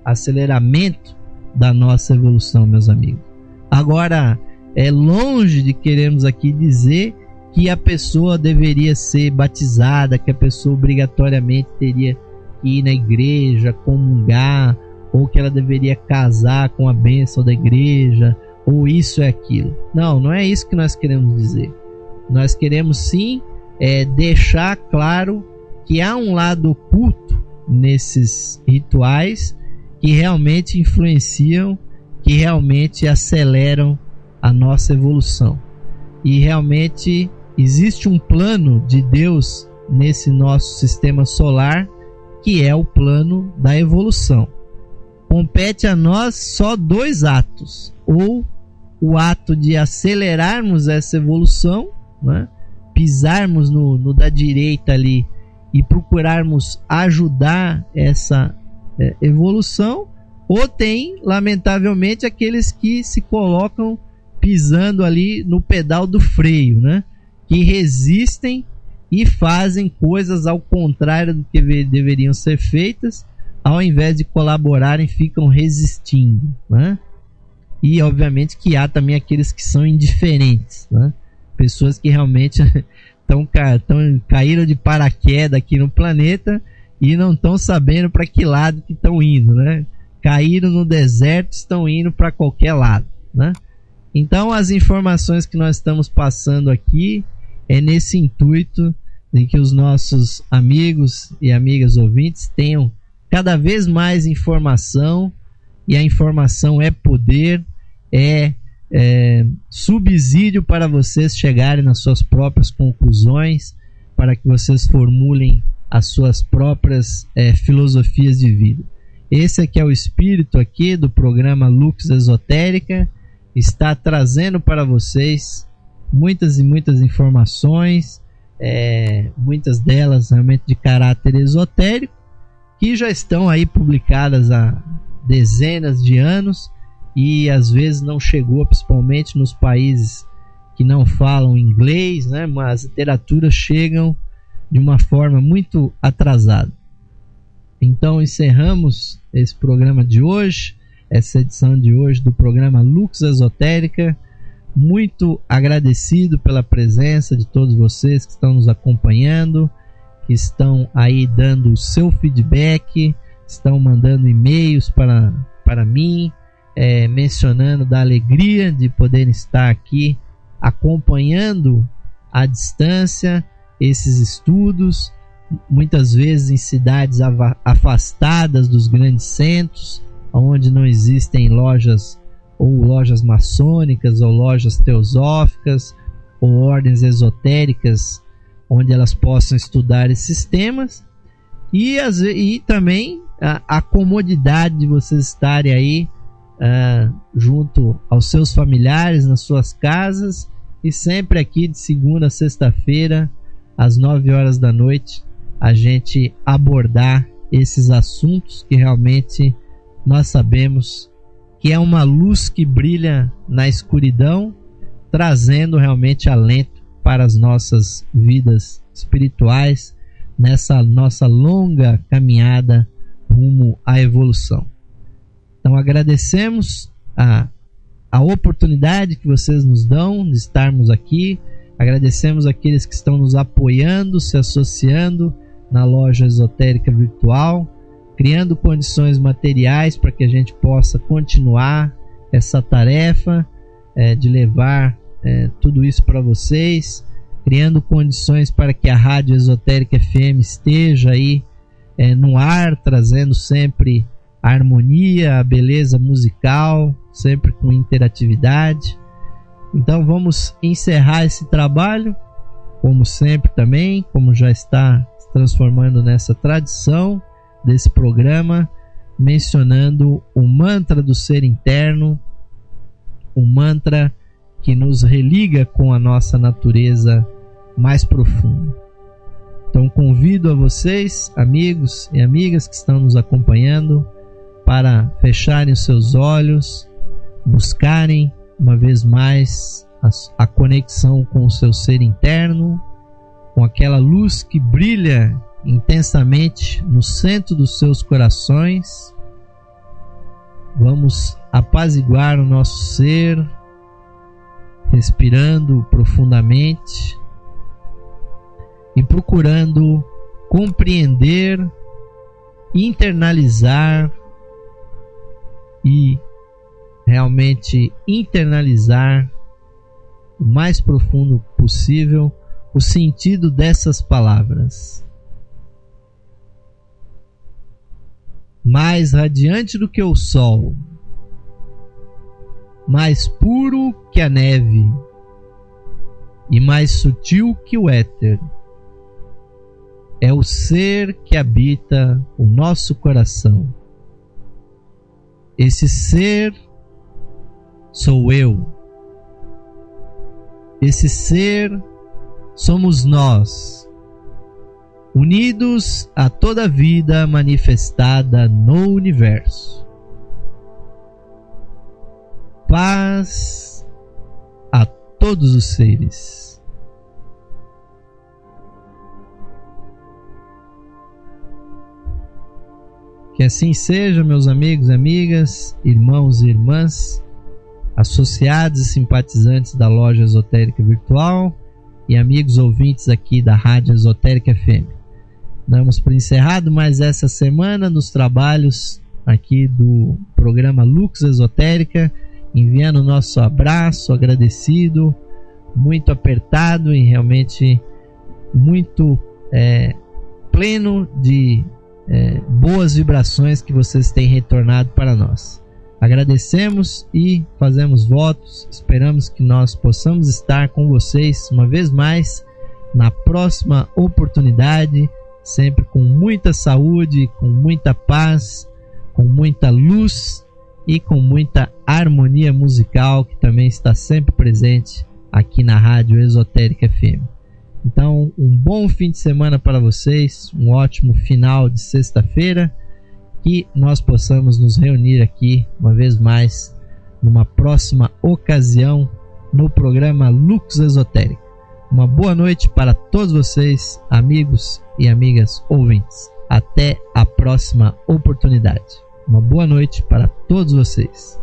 aceleramento da nossa evolução, meus amigos. Agora, é longe de queremos aqui dizer que a pessoa deveria ser batizada, que a pessoa obrigatoriamente teria que ir na igreja, comungar, ou que ela deveria casar com a bênção da igreja, ou isso é aquilo. Não é isso que nós queremos dizer. Nós queremos sim deixar claro que há um lado oculto nesses rituais que realmente influenciam, que realmente aceleram a nossa evolução. E realmente existe um plano de Deus nesse nosso sistema solar, que é o plano da evolução. Compete a nós só 2 atos: ou o ato de acelerarmos essa evolução, né? Pisarmos no da direita ali e procurarmos ajudar essa evolução, ou tem, lamentavelmente, aqueles que se colocam pisando ali no pedal do freio, né? Que resistem e fazem coisas ao contrário do que deveriam ser feitas, ao invés de colaborarem, ficam resistindo, né? E obviamente que há também aqueles que são indiferentes, né? Pessoas que realmente caíram de paraquedas aqui no planeta e não estão sabendo para que lado que estão indo, né? Caíram no deserto, estão indo para qualquer lado, né? Então as informações que nós estamos passando aqui é nesse intuito de que os nossos amigos e amigas ouvintes tenham cada vez mais informação, e a informação é poder, é subsídio para vocês chegarem nas suas próprias conclusões, para que vocês formulem as suas próprias filosofias de vida. Esse aqui é o espírito aqui do programa Lux Esotérica, está trazendo para vocês muitas e muitas informações, muitas delas realmente de caráter esotérico, que já estão aí publicadas há dezenas de anos e às vezes não chegou, principalmente nos países que não falam inglês, né? Mas as literaturas chegam de uma forma muito atrasada. Então encerramos esse programa de hoje, essa edição de hoje do programa Lux Esotérica. Muito agradecido pela presença de todos vocês que estão nos acompanhando, que estão aí dando o seu feedback, estão mandando e-mails para mim, mencionando da alegria de poderem estar aqui acompanhando à distância esses estudos, muitas vezes em cidades afastadas dos grandes centros, onde não existem lojas ou lojas maçônicas ou lojas teosóficas ou ordens esotéricas, onde elas possam estudar esses temas, e também a comodidade de vocês estarem aí junto aos seus familiares, nas suas casas, e sempre aqui de segunda a sexta-feira às 9 horas da noite a gente abordar esses assuntos que realmente nós sabemos que é uma luz que brilha na escuridão, trazendo realmente alento para as nossas vidas espirituais nessa nossa longa caminhada rumo à evolução. Então agradecemos a oportunidade que vocês nos dão de estarmos aqui, agradecemos aqueles que estão nos apoiando, se associando na loja esotérica virtual, criando condições materiais para que a gente possa continuar essa tarefa de levar tudo isso para vocês, criando condições para que a Rádio Esotérica FM esteja aí no ar, trazendo sempre a harmonia, a beleza musical, sempre com interatividade. Então vamos encerrar esse trabalho, como sempre também, como já está se transformando nessa tradição desse programa, mencionando o mantra do ser interno, um mantra que nos religa com a nossa natureza mais profunda. Então convido a vocês, amigos e amigas que estão nos acompanhando, para fecharem os seus olhos, buscarem uma vez mais a conexão com o seu ser interno, com aquela luz que brilha intensamente no centro dos seus corações. Vamos apaziguar o nosso ser, respirando profundamente e procurando compreender, internalizar e realmente internalizar o mais profundo possível o sentido dessas palavras. Mais radiante do que o sol, mais puro que a neve e mais sutil que o éter, é o ser que habita o nosso coração. Esse ser sou eu. Esse ser somos nós, unidos a toda a vida manifestada no universo. Paz a todos os seres. Que assim seja, meus amigos e amigas, irmãos e irmãs, associados e simpatizantes da loja esotérica virtual e amigos ouvintes aqui da Rádio Esotérica FM. Damos por encerrado mais essa semana nos trabalhos aqui do programa Lux Esotérica, enviando o nosso abraço agradecido, muito apertado e realmente muito pleno de boas vibrações que vocês têm retornado para nós. Agradecemos e fazemos votos, esperamos que nós possamos estar com vocês uma vez mais na próxima oportunidade, sempre com muita saúde, com muita paz, com muita luz e com muita harmonia musical que também está sempre presente aqui na Rádio Esotérica FM. Então, um bom fim de semana para vocês, um ótimo final de sexta-feira, que nós possamos nos reunir aqui uma vez mais numa próxima ocasião no programa Lux Esotérica. Uma boa noite para todos vocês, amigos e amigas ouvintes. Até a próxima oportunidade. Uma boa noite para todos vocês.